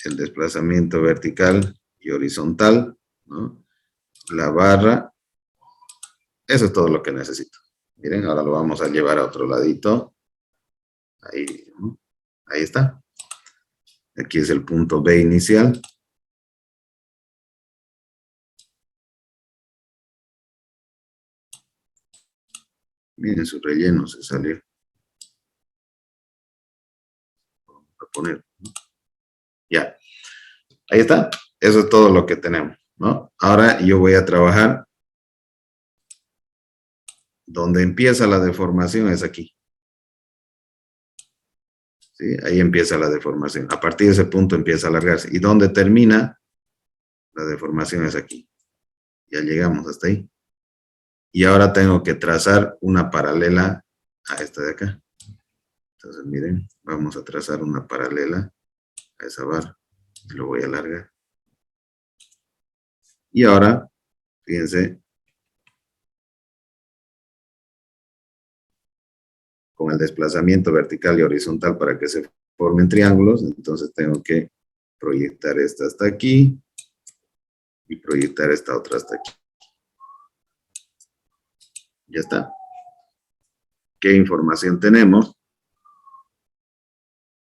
el desplazamiento vertical y horizontal, ¿no? La barra. Eso es todo lo que necesito. Miren, ahora lo vamos a llevar a otro ladito. Ahí, ¿no? Ahí está. Aquí es el punto B inicial. Miren, su relleno se salió. Vamos a poner, ¿no? Ya. Ahí está. Eso es todo lo que tenemos, ¿no? Ahora yo voy a trabajar donde empieza la deformación es aquí. ¿Sí? Ahí empieza la deformación. A partir de ese punto empieza a alargarse. ¿Y donde termina? La deformación es aquí. Ya llegamos hasta ahí. Y ahora tengo que trazar una paralela a esta de acá. Entonces, miren, vamos a trazar una paralela a esa barra. Y lo voy a alargar. Y ahora, fíjense, con el desplazamiento vertical y horizontal para que se formen triángulos, entonces tengo que proyectar esta hasta aquí y proyectar esta otra hasta aquí. Ya está. ¿Qué información tenemos?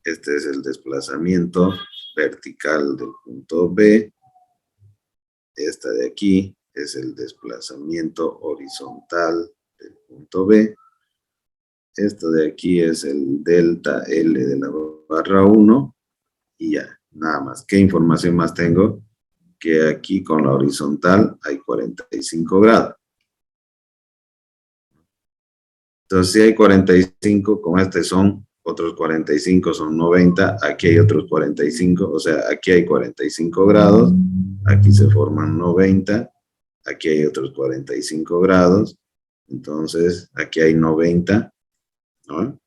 Este es el desplazamiento vertical del punto B. Esta de aquí es el desplazamiento horizontal del punto B. Esto de aquí es el delta L de la barra 1. Y ya, nada más. ¿Qué información más tengo? Que aquí con la horizontal hay 45 grados. Entonces, si hay 45, con este son otros 45, son 90. Aquí hay otros 45, o sea, aquí hay 45 grados. Aquí se forman 90. Aquí hay otros 45 grados. Entonces, aquí hay 90. ¿No?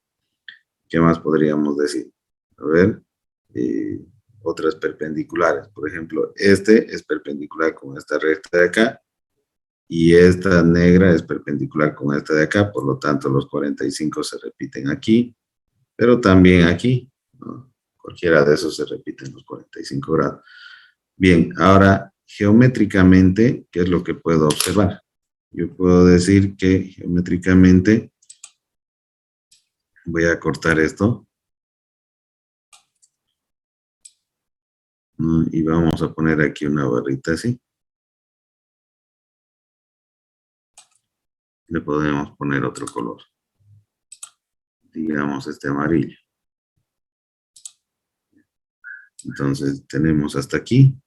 ¿Qué más podríamos decir? A ver, otras perpendiculares. Por ejemplo, este es perpendicular con esta recta de acá. Y esta negra es perpendicular con esta de acá, por lo tanto los 45 se repiten aquí, pero también aquí, ¿no? Cualquiera de esos se repiten los 45 grados. Bien, ahora geométricamente, ¿qué es lo que puedo observar? Yo puedo decir que geométricamente, voy a cortar esto, ¿no? Y vamos a poner aquí una barrita así. Le podemos poner otro color, digamos este amarillo. Entonces tenemos hasta aquí.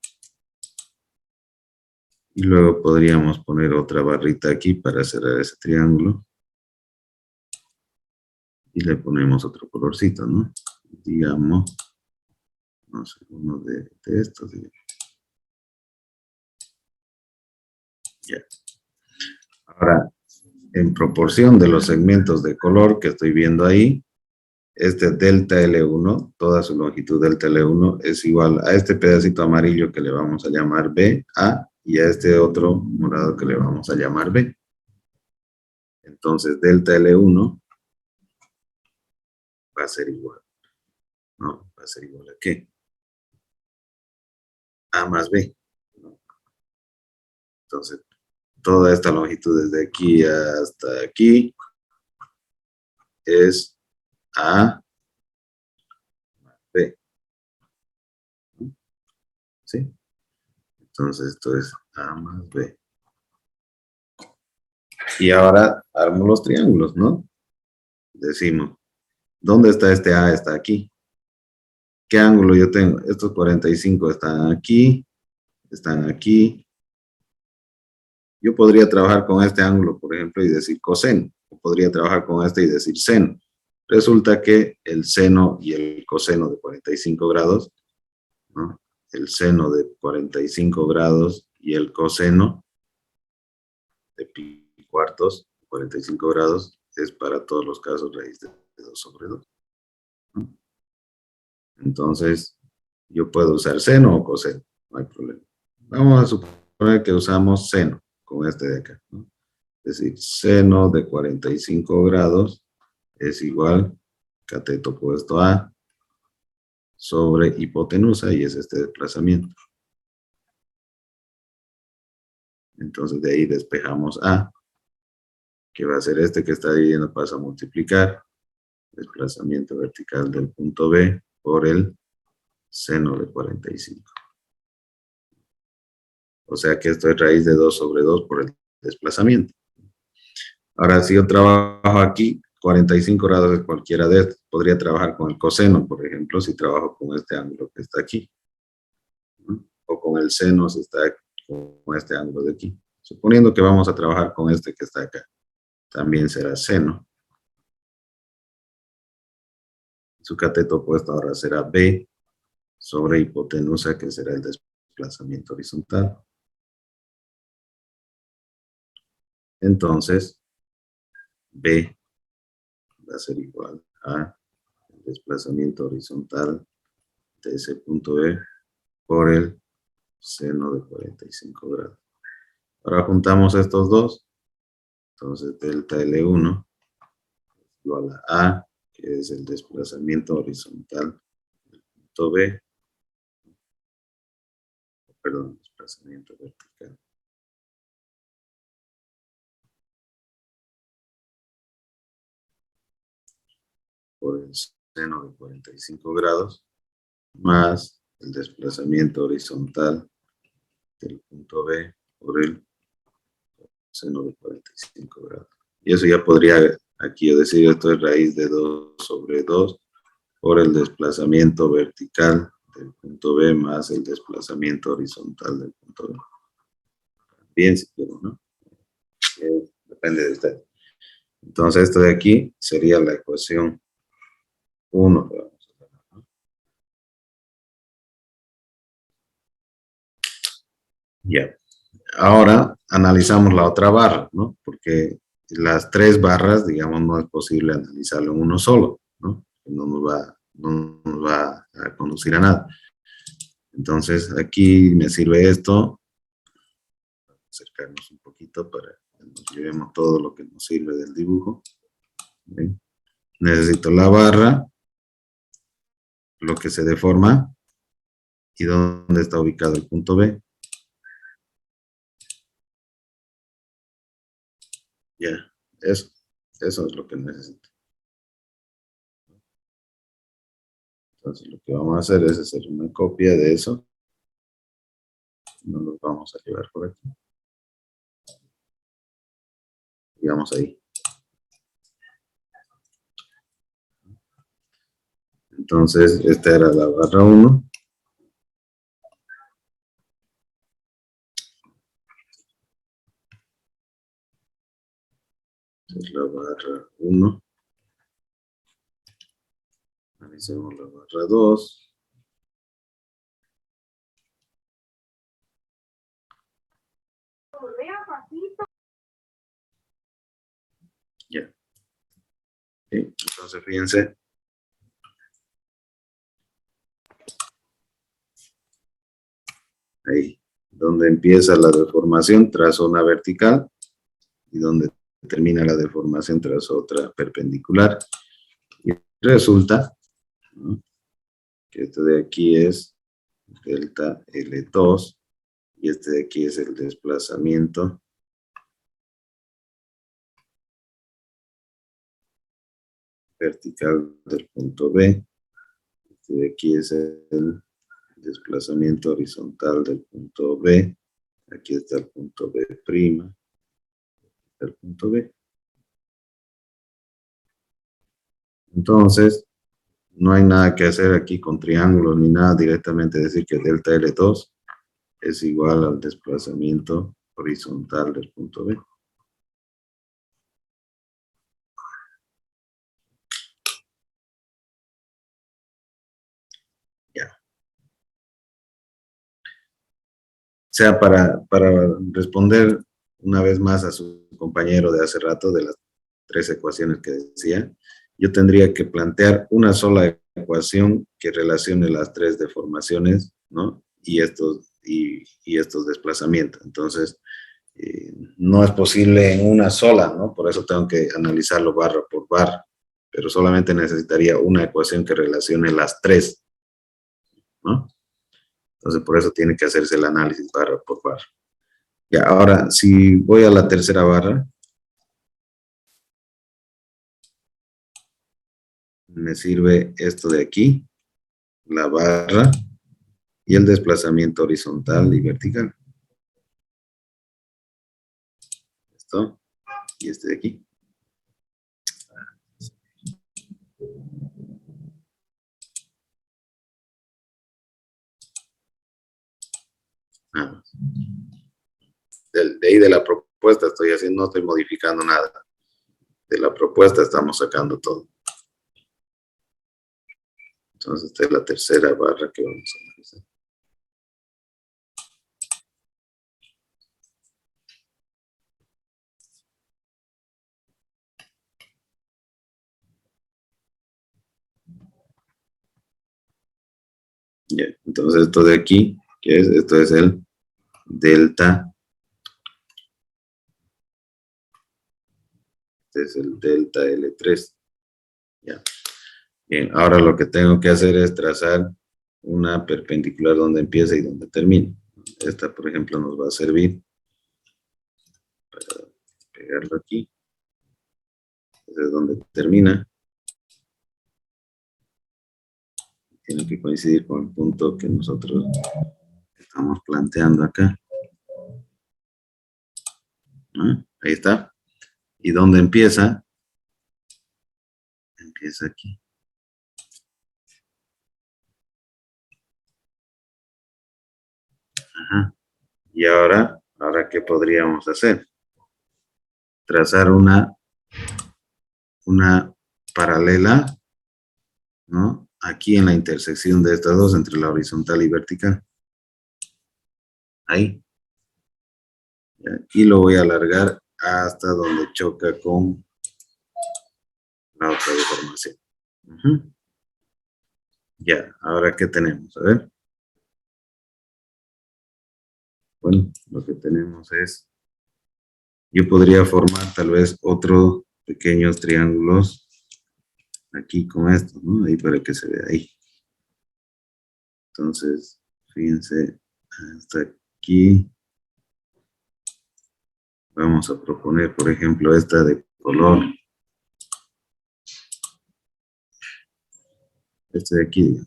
Y luego podríamos poner otra barrita aquí para cerrar ese triángulo. Y le ponemos otro colorcito, ¿no? Digamos, no sé, uno de estos. Digamos. Ya. Ahora, en proporción de los segmentos de color que estoy viendo ahí, este delta L1, toda su longitud delta L1 es igual a este pedacito amarillo que le vamos a llamar B, A, y a este otro morado que le vamos a llamar B. Entonces, delta L1 va a ser igual. ¿No? Va a ser igual a ¿qué? A más B. ¿No? Entonces, toda esta longitud desde aquí hasta aquí es A más B. ¿Sí? Entonces, esto es A más B. Y ahora armo los triángulos, ¿no? Decimos, ¿dónde está este A? Está aquí. ¿Qué ángulo yo tengo? Estos 45 están aquí, están aquí. Yo podría trabajar con este ángulo, por ejemplo, y decir coseno. O podría trabajar con este y decir seno. Resulta que el seno y el coseno de 45 grados, ¿no? El seno de 45 grados y el coseno de pi cuartos, 45 grados, es para todos los casos raíz de 2 sobre 2. ¿No? Entonces, yo puedo usar seno o coseno, no hay problema. Vamos a suponer que usamos seno con este de acá, ¿no? Es decir, seno de 45 grados es igual cateto opuesto a sobre hipotenusa, y es este desplazamiento. Entonces de ahí despejamos A, que va a ser este que está dividiendo, pasa a multiplicar desplazamiento vertical del punto B por el seno de 45. O sea que esto es raíz de 2 sobre 2 por el desplazamiento. Ahora, si yo trabajo aquí, 45 grados es cualquiera de estos. Podría trabajar con el coseno, por ejemplo, si trabajo con este ángulo que está aquí. ¿No? O con el seno si está con este ángulo de aquí. Suponiendo que vamos a trabajar con este que está acá. también será seno. Su cateto opuesto ahora será B sobre hipotenusa, que será el desplazamiento horizontal. Entonces, B va a ser igual a el desplazamiento horizontal de ese punto B por el seno de 45 grados. Ahora juntamos estos dos. Entonces, delta L1 igual a, que es el desplazamiento horizontal del punto B, perdón, desplazamiento vertical. Por el seno de 45 grados, más el desplazamiento horizontal del punto B por el seno de 45 grados. Y eso ya podría aquí yo decir, esto es raíz de 2 sobre 2 por el desplazamiento vertical del punto B más el desplazamiento horizontal del punto B. Bien, si quiero, ¿no? Depende de usted. Entonces, esto de aquí sería la ecuación 1. Ya. Ahora analizamos la otra barra, ¿no? Porque las 3 barras, digamos, no es posible analizarlo en uno solo, ¿no? No nos va a conducir a nada. Entonces, aquí me sirve esto. Acercarnos un poquito para que nos llevemos todo lo que nos sirve del dibujo. ¿Ven? Necesito la barra, lo que se deforma, y dónde está ubicado el punto B. Ya, eso es lo que necesito. Entonces lo que vamos a hacer es hacer una copia de eso. Nos lo vamos a llevar por aquí. Digamos ahí. Entonces, esta era la barra 1. Esta es la barra 1. Analicemos la barra 2. Ya. Sí, entonces, fíjense. Ahí, donde empieza la deformación tras una vertical y donde termina la deformación tras otra perpendicular. Y resulta, ¿no?, que este de aquí es delta L2 y este de aquí es el desplazamiento vertical del punto B. Este de aquí es el desplazamiento horizontal del punto B. Aquí está el punto B', el punto B. Entonces, no hay nada que hacer aquí con triángulos ni nada, directamente decir que delta L2 es igual al desplazamiento horizontal del punto B. Ya. O sea, para responder una vez más a su compañero de hace rato de las 3 ecuaciones que decía, yo tendría que plantear una sola ecuación que relacione las 3 deformaciones, ¿no? Y estos desplazamientos. Entonces, no es posible en una sola, ¿no? Por eso tengo que analizarlo barra por barra, pero solamente necesitaría una ecuación que relacione las 3, ¿no? Entonces, por eso tiene que hacerse el análisis barra por barra. Ya, ahora, si voy a la tercera barra, me sirve esto de aquí, la barra y el desplazamiento horizontal y vertical. Esto y este de aquí. De ahí de la propuesta estoy haciendo, no estoy modificando nada. la propuesta estamos sacando todo. Entonces, esta es la tercera barra que vamos a analizar. Ya, entonces esto de aquí, ¿qué es? Esto es el delta. Este es el delta L3. Ya. Bien, ahora lo que tengo que hacer es trazar una perpendicular donde empieza y donde termina. Esta, por ejemplo, nos va a servir para pegarlo aquí. Este es donde termina. Tiene que coincidir con el punto que nosotros estamos planteando acá. ¿Ah? Ahí está. ¿Y dónde empieza? Empieza aquí. Ajá. Y ahora ¿qué podríamos hacer? Trazar una paralela, ¿no? Aquí en la intersección de estas dos, entre la horizontal y vertical. Ahí. Y lo voy a alargar hasta donde choca con la otra deformación. Ya, ahora ¿qué tenemos? A ver. Bueno, lo que tenemos es, yo podría formar tal vez otros pequeños triángulos aquí con esto, ¿no? Ahí para que se vea ahí. Entonces, fíjense, hasta aquí. Vamos a proponer, por ejemplo, esta de color. Este de aquí.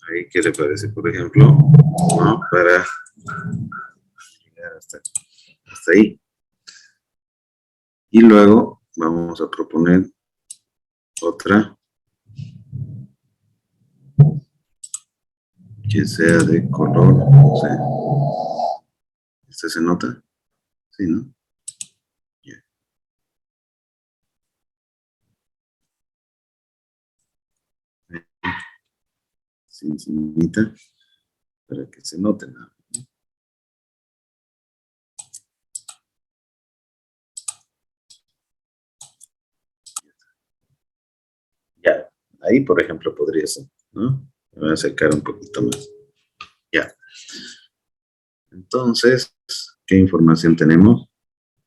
Ahí, ¿qué le parece, por ejemplo? ¿No? Para llegar hasta ahí. Y luego vamos a proponer otra que sea de color, no sé. ¿Esta se nota? Sí, ¿no? Yeah. Sí, encimita, para que se note nada. Ya, ahí por ejemplo podría ser, ¿no? Me voy a acercar un poquito más. Ya. Entonces, ¿qué información tenemos?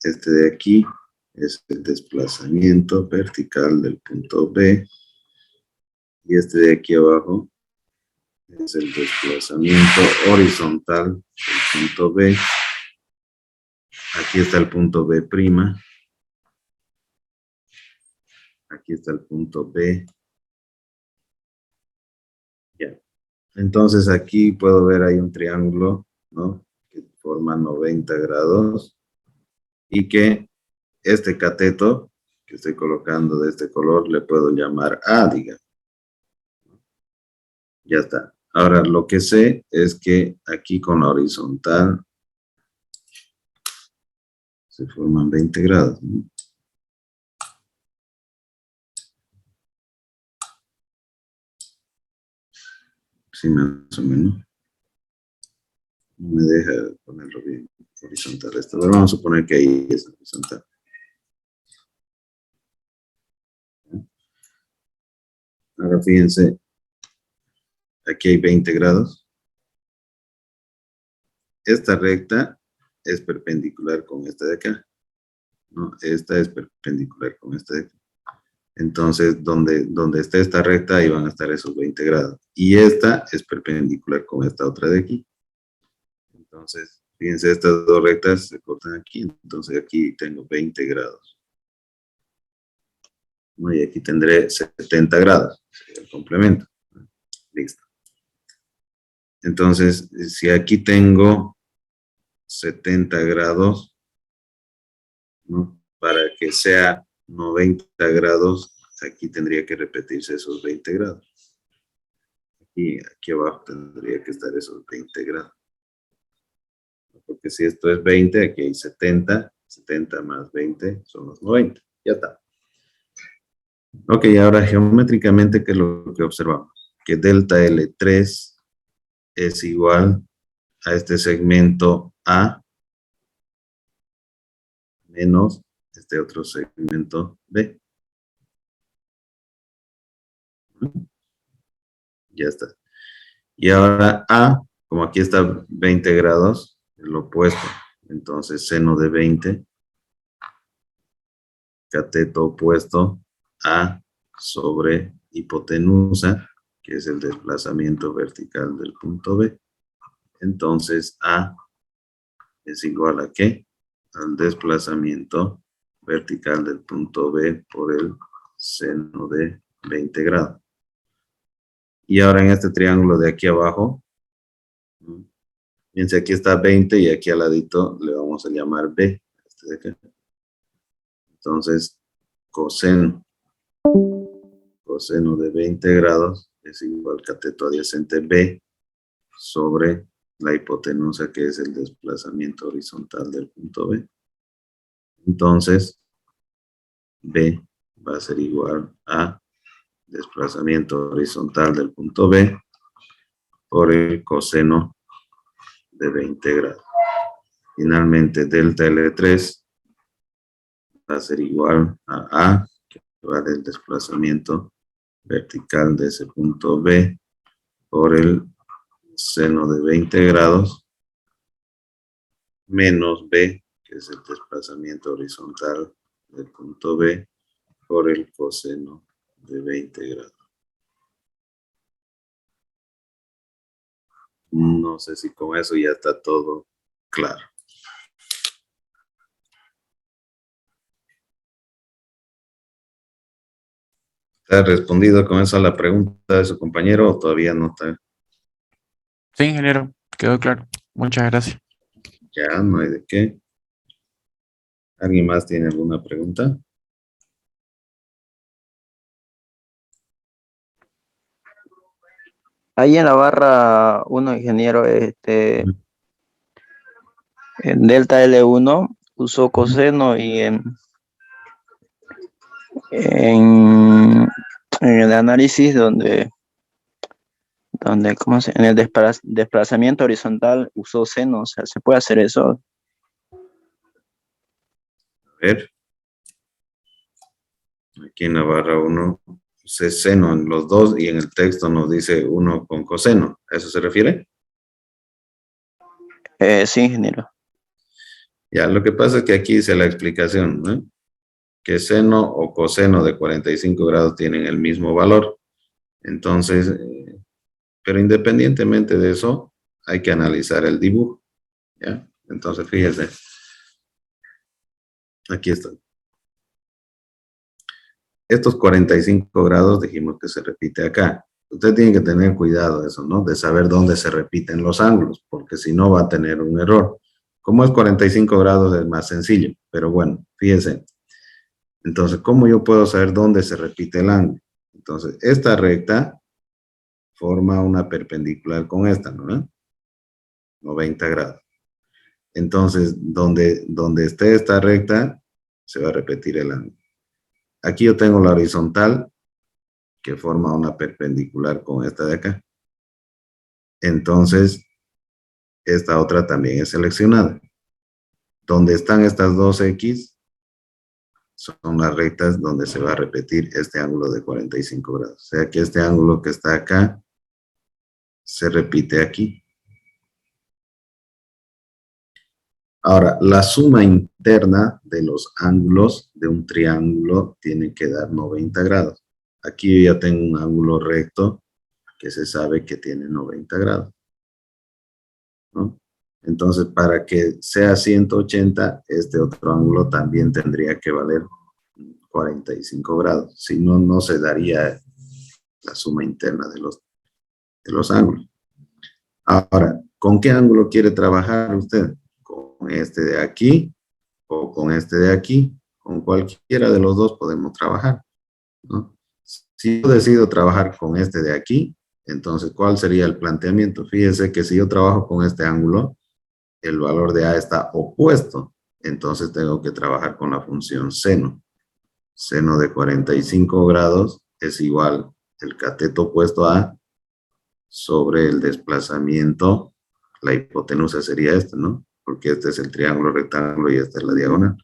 Este de aquí es el desplazamiento vertical del punto B. Y este de aquí abajo es el desplazamiento horizontal del punto B. Aquí está el punto B'. Aquí está el punto B. Ya. Entonces aquí puedo ver ahí un triángulo, ¿no? Que forma 90 grados. Y que este cateto que estoy colocando de este color le puedo llamar A, digamos. Ya está. Ahora lo que sé es que aquí con la horizontal se forman 20 grados, ¿no? Sí, más o menos. No me deja ponerlo bien horizontal esto. Ahora vamos a suponer que ahí es horizontal. Ahora fíjense, aquí hay 20 grados. Esta recta es perpendicular con esta de acá, ¿no? Esta es perpendicular con esta de acá. Entonces, donde esté esta recta, ahí van a estar esos 20 grados. Y esta es perpendicular con esta otra de aquí. Entonces, fíjense, estas dos rectas se cortan aquí. Entonces, aquí tengo 20 grados. Y aquí tendré 70 grados. El complemento. Listo. Entonces, si aquí tengo 70 grados, ¿no? Para que sea 90 grados, aquí tendría que repetirse esos 20 grados. Aquí abajo tendría que estar esos 20 grados. Porque si esto es 20, aquí hay 70. 70 más 20 son los 90. Ya está. Ok, ahora geométricamente, ¿qué es lo que observamos? Que delta L3 es igual a este segmento A menos este otro segmento B. Ya está. Y ahora A, como aquí está 20 grados, es lo opuesto. Entonces, seno de 20, cateto opuesto A sobre hipotenusa, que es el desplazamiento vertical del punto B. Entonces, A es igual a ¿qué? Al desplazamiento vertical del punto B por el seno de 20 grados. Y ahora en este triángulo de aquí abajo, fíjense, aquí está 20 y aquí al ladito le vamos a llamar B. Este de acá. Entonces, coseno de 20 grados es igual cateto adyacente B sobre la hipotenusa, que es el desplazamiento horizontal del punto B. Entonces, B va a ser igual a desplazamiento horizontal del punto B por el coseno de 20 grados. Finalmente, delta L3 va a ser igual a A, que vale el desplazamiento vertical de ese punto B por el seno de 20 grados menos B, que es el desplazamiento horizontal del punto B por el coseno de 20 grados. No sé si con eso ya está todo claro. ¿Está respondido con eso a la pregunta de su compañero o todavía no está? Sí, ingeniero, quedó claro. Muchas gracias. Ya, no hay de qué. ¿Alguien más tiene alguna pregunta? Ahí en la barra 1, ingeniero, en delta L1 usó coseno y en el análisis ¿cómo en el desplazamiento horizontal usó seno, o sea, ¿se puede hacer eso? A ver. Aquí en la barra 1 usé seno en los dos y en el texto nos dice 1 con coseno. ¿A eso se refiere? Sí, ingeniero. Ya, lo que pasa es que aquí dice la explicación, ¿no? Que seno o coseno de 45 grados tienen el mismo valor. Entonces, pero independientemente de eso, hay que analizar el dibujo, ¿ya? Entonces, fíjese. Aquí está. Estos 45 grados dijimos que se repite acá. Usted tiene que tener cuidado de eso, ¿no? De saber dónde se repiten los ángulos, porque si no va a tener un error. Como es 45 grados es más sencillo, pero bueno, fíjense. Entonces, ¿cómo yo puedo saber dónde se repite el ángulo? Entonces, esta recta forma una perpendicular con esta, ¿no? 90 grados. Entonces, donde esté esta recta, se va a repetir el ángulo. Aquí yo tengo la horizontal, que forma una perpendicular con esta de acá. Entonces, esta otra también es seleccionada. Donde están estas dos X, son las rectas donde se va a repetir este ángulo de 45 grados. O sea que este ángulo que está acá, se repite aquí. Ahora, la suma interna de los ángulos de un triángulo tiene que dar 90 grados. Aquí yo ya tengo un ángulo recto que se sabe que tiene 90 grados, ¿no? Entonces, para que sea 180, este otro ángulo también tendría que valer 45 grados. Si no, no se daría la suma interna de los ángulos. Ahora, ¿con qué ángulo quiere trabajar usted? ¿Con este de aquí o con este de aquí? Con cualquiera de los dos podemos trabajar. ¿no? Si yo decido trabajar con este de aquí, entonces, ¿cuál sería el planteamiento? Fíjense que si yo trabajo con este ángulo, el valor de A está opuesto. Entonces tengo que trabajar con la función seno. Seno de 45 grados es igual el cateto opuesto a A sobre el desplazamiento. La hipotenusa sería esta, ¿no? Porque este es el triángulo rectángulo y esta es la diagonal.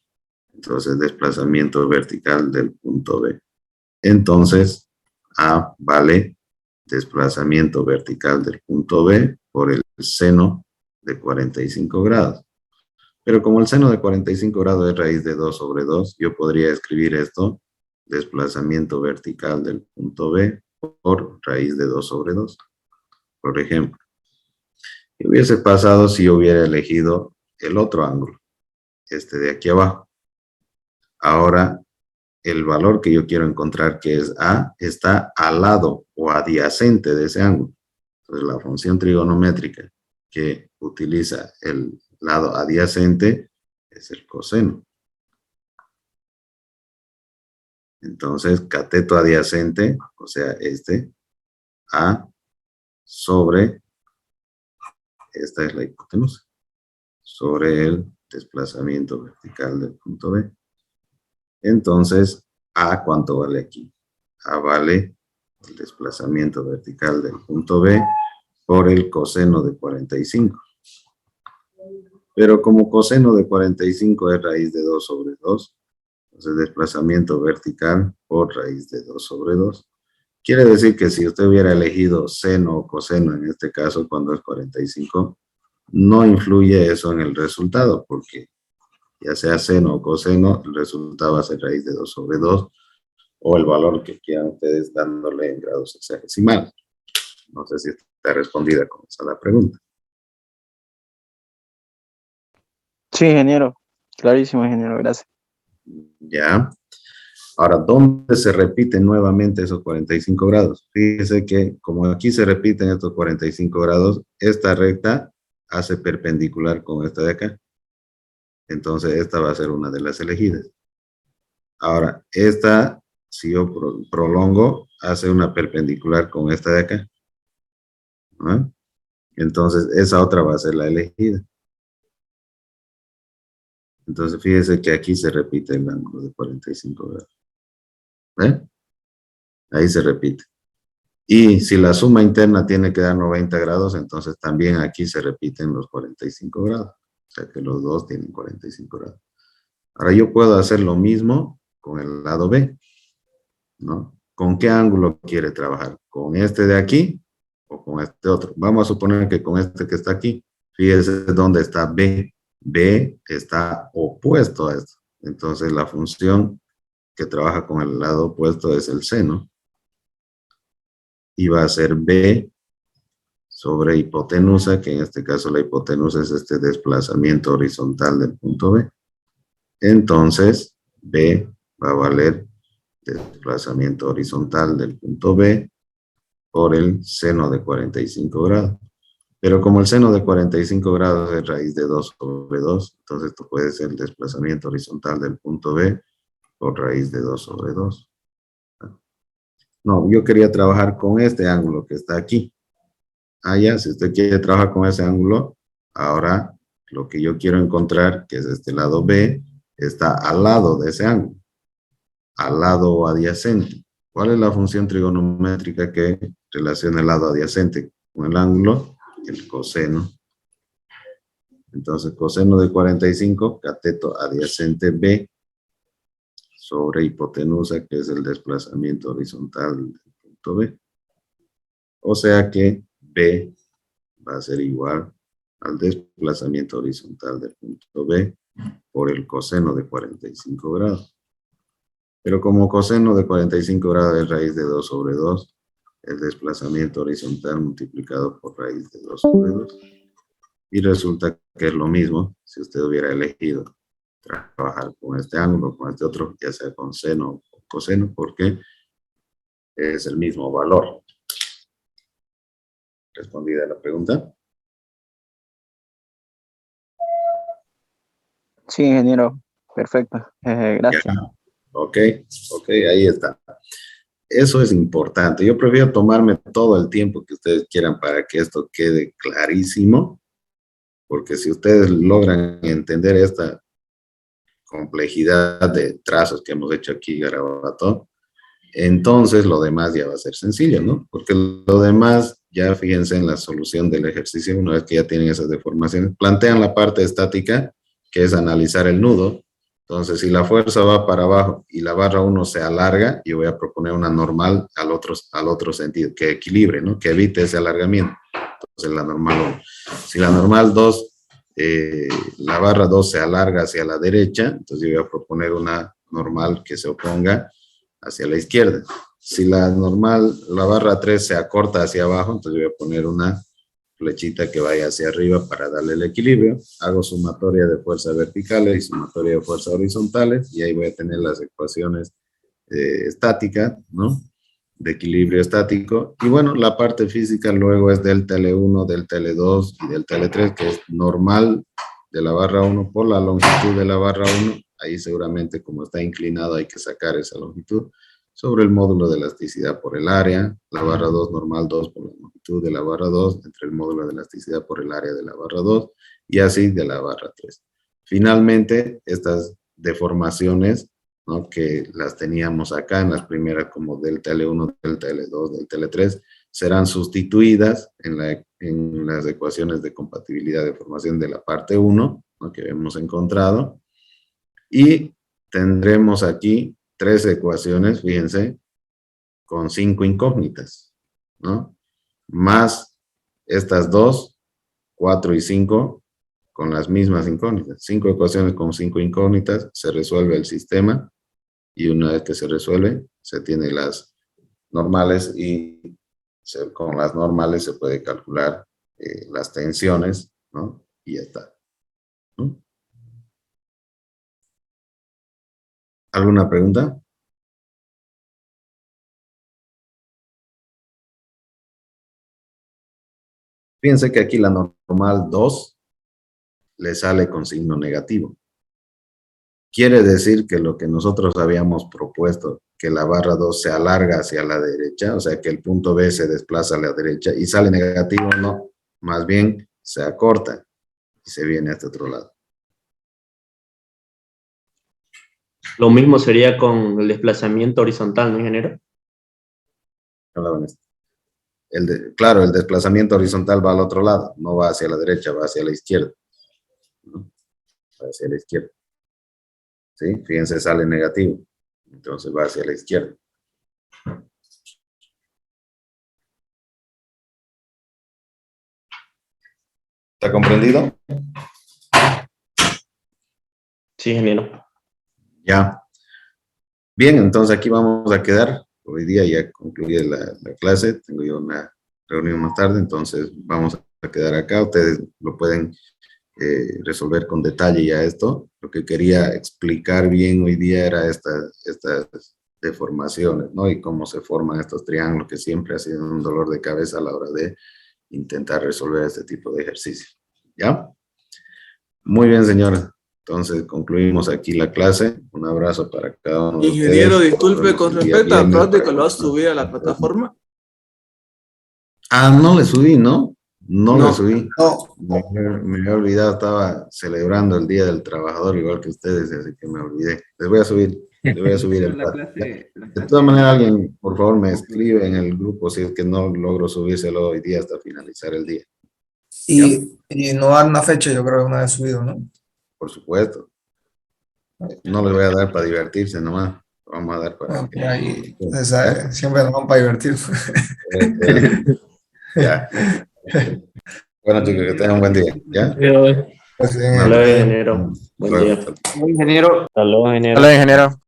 Entonces, desplazamiento vertical del punto B. Entonces, A vale desplazamiento vertical del punto B por el seno de 45 grados. Pero como el seno de 45 grados es raíz de 2 sobre 2, yo podría escribir esto, desplazamiento vertical del punto B por raíz de 2 sobre 2. Por ejemplo, ¿qué hubiese pasado si yo hubiera elegido el otro ángulo, este de aquí abajo? Ahora, el valor que yo quiero encontrar, que es A, está al lado o adyacente de ese ángulo. Entonces, la función trigonométrica que utiliza el lado adyacente es el coseno. Entonces, cateto adyacente, o sea, este, A sobre, esta es la hipotenusa, sobre el desplazamiento vertical del punto B. Entonces, A, ¿cuánto vale aquí? A vale el desplazamiento vertical del punto B por el coseno de 45. Pero como coseno de 45 es raíz de 2 sobre 2, entonces desplazamiento vertical por raíz de 2 sobre 2. Quiere decir que si usted hubiera elegido seno o coseno, en este caso cuando es 45, no influye eso en el resultado, porque ya sea seno o coseno, el resultado va a ser raíz de 2 sobre 2, o el valor que quieran ustedes dándole en grados hexadesimales. No sé si está respondida con esa la pregunta. Sí, ingeniero. Clarísimo, ingeniero. Gracias. Ya. Ahora, ¿dónde se repiten nuevamente esos 45 grados? Fíjese que como aquí se repiten estos 45 grados, esta recta hace perpendicular con esta de acá. Entonces, esta va a ser una de las elegidas. Ahora, esta, si yo prolongo, hace una perpendicular con esta de acá, ¿no? Entonces, esa otra va a ser la elegida. Entonces, fíjese que aquí se repite el ángulo de 45 grados. ¿Ve? Ahí se repite. Y si la suma interna tiene que dar 90 grados, entonces también aquí se repiten los 45 grados. O sea que los dos tienen 45 grados. Ahora yo puedo hacer lo mismo con el lado B, ¿no? ¿Con qué ángulo quiere trabajar? ¿Con este de aquí o con este otro? Vamos a suponer que con este que está aquí. Fíjese dónde está B. B está opuesto a esto. Entonces la función que trabaja con el lado opuesto es el seno. Y va a ser B sobre hipotenusa, que en este caso la hipotenusa es este desplazamiento horizontal del punto B. Entonces, B va a valer desplazamiento horizontal del punto B por el seno de 45 grados. Pero como el seno de 45 grados es raíz de 2 sobre 2, entonces esto puede ser el desplazamiento horizontal del punto B por raíz de 2 sobre 2. No, yo quería trabajar con este ángulo que está aquí. Ya, si usted quiere trabajar con ese ángulo, ahora lo que yo quiero encontrar, que es este lado B, está al lado de ese ángulo, al lado o adyacente. ¿Cuál es la función trigonométrica que relaciona el lado adyacente con el ángulo? El coseno. Entonces, coseno de 45, cateto adyacente B, sobre hipotenusa, que es el desplazamiento horizontal del punto B. O sea que B va a ser igual al desplazamiento horizontal del punto B por el coseno de 45 grados. Pero como coseno de 45 grados es raíz de 2 sobre 2, el desplazamiento horizontal multiplicado por raíz de 2 sobre 2. Y resulta que es lo mismo si usted hubiera elegido trabajar con este ángulo o con este otro, ya sea con seno o coseno, porque es el mismo valor. ¿Respondida la pregunta? Sí, ingeniero. Perfecto. Gracias. Ya. Ok, ahí está. Eso es importante. Yo prefiero tomarme todo el tiempo que ustedes quieran para que esto quede clarísimo, porque si ustedes logran entender esta complejidad de trazos que hemos hecho aquí, Garabato, entonces lo demás ya va a ser sencillo, ¿no? Porque lo demás, ya fíjense en la solución del ejercicio, una vez que ya tienen esas deformaciones, plantean la parte estática, que es analizar el nudo. Entonces, si la fuerza va para abajo y la barra 1 se alarga, yo voy a proponer una normal al otro sentido, que equilibre, ¿no? Que evite ese alargamiento. Entonces, la normal 1. Si la normal 2, la barra 2 se alarga hacia la derecha, entonces yo voy a proponer una normal que se oponga hacia la izquierda. Si la barra 3 se acorta hacia abajo, entonces yo voy a poner una flechita que vaya hacia arriba para darle el equilibrio. Hago sumatoria de fuerzas verticales y sumatoria de fuerzas horizontales, y ahí voy a tener las ecuaciones estáticas, ¿no? De equilibrio estático. Y bueno, la parte física luego es delta L1, delta L2 y delta L3, que es normal de la barra 1 por la longitud de la barra 1. Ahí seguramente, como está inclinado, hay que sacar esa longitud sobre el módulo de elasticidad por el área, la barra 2 normal 2 por la longitud de la barra 2, entre el módulo de elasticidad por el área de la barra 2, y así de la barra 3. Finalmente, estas deformaciones, ¿no?, que las teníamos acá en las primeras como delta L1, delta L2, delta L3, serán sustituidas en las ecuaciones de compatibilidad de formación de la parte 1, ¿no?, que hemos encontrado, y tendremos aquí 3 ecuaciones, fíjense, con 5 incógnitas, ¿no? Más estas 2, 4 y 5, con las mismas incógnitas. 5 ecuaciones con 5 incógnitas, se resuelve el sistema, y una vez que se resuelve, se tiene las normales, y con las normales se puede calcular las tensiones, ¿no? Y ya está, ¿no? ¿Alguna pregunta? Fíjense que aquí la normal 2 le sale con signo negativo. Quiere decir que lo que nosotros habíamos propuesto, que la barra 2 se alarga hacia la derecha, o sea que el punto B se desplaza a la derecha y sale negativo, no, más bien se acorta y se viene a este otro lado. Lo mismo sería con el desplazamiento horizontal, ¿no, ingeniero? Claro, el desplazamiento horizontal va al otro lado, no va hacia la derecha, va hacia la izquierda, ¿no? Va hacia la izquierda. ¿Sí? Fíjense, sale negativo, entonces va hacia la izquierda. ¿Está comprendido? Sí, ingeniero. Ya. Bien, entonces aquí vamos a quedar. Hoy día ya concluye la clase, tengo yo una reunión más tarde, entonces vamos a quedar acá. Ustedes lo pueden resolver con detalle ya esto. Lo que quería explicar bien hoy día era estas deformaciones, ¿no? Y cómo se forman estos triángulos, que siempre ha sido un dolor de cabeza a la hora de intentar resolver este tipo de ejercicio. ¿Ya? Muy bien, señora. Entonces concluimos aquí la clase. Un abrazo para cada uno de ustedes. Ingeniero, disculpe, con respecto a práctica, ¿lo has subido a la plataforma? Ah, no le subí, ¿no? No le subí. No. Me había olvidado, estaba celebrando el Día del Trabajador igual que ustedes, así que me olvidé. Les voy a subir el plato. De todas maneras, alguien, por favor, me escribe en el grupo si es que no logro subírselo hoy día hasta finalizar el día. Y no dar una fecha, yo creo que una vez subido, ¿no? Por supuesto. No les voy a dar para divertirse nomás. Vamos a dar para que... Ahí, siempre nos van para divertirse. Ya. Bueno, chicos, que tengan un buen día. ¿Ya? Pues, Hasta luego, ingeniero. Buen día. Hasta luego. Ingeniero. Hasta luego, ingeniero. Hola, ingeniero.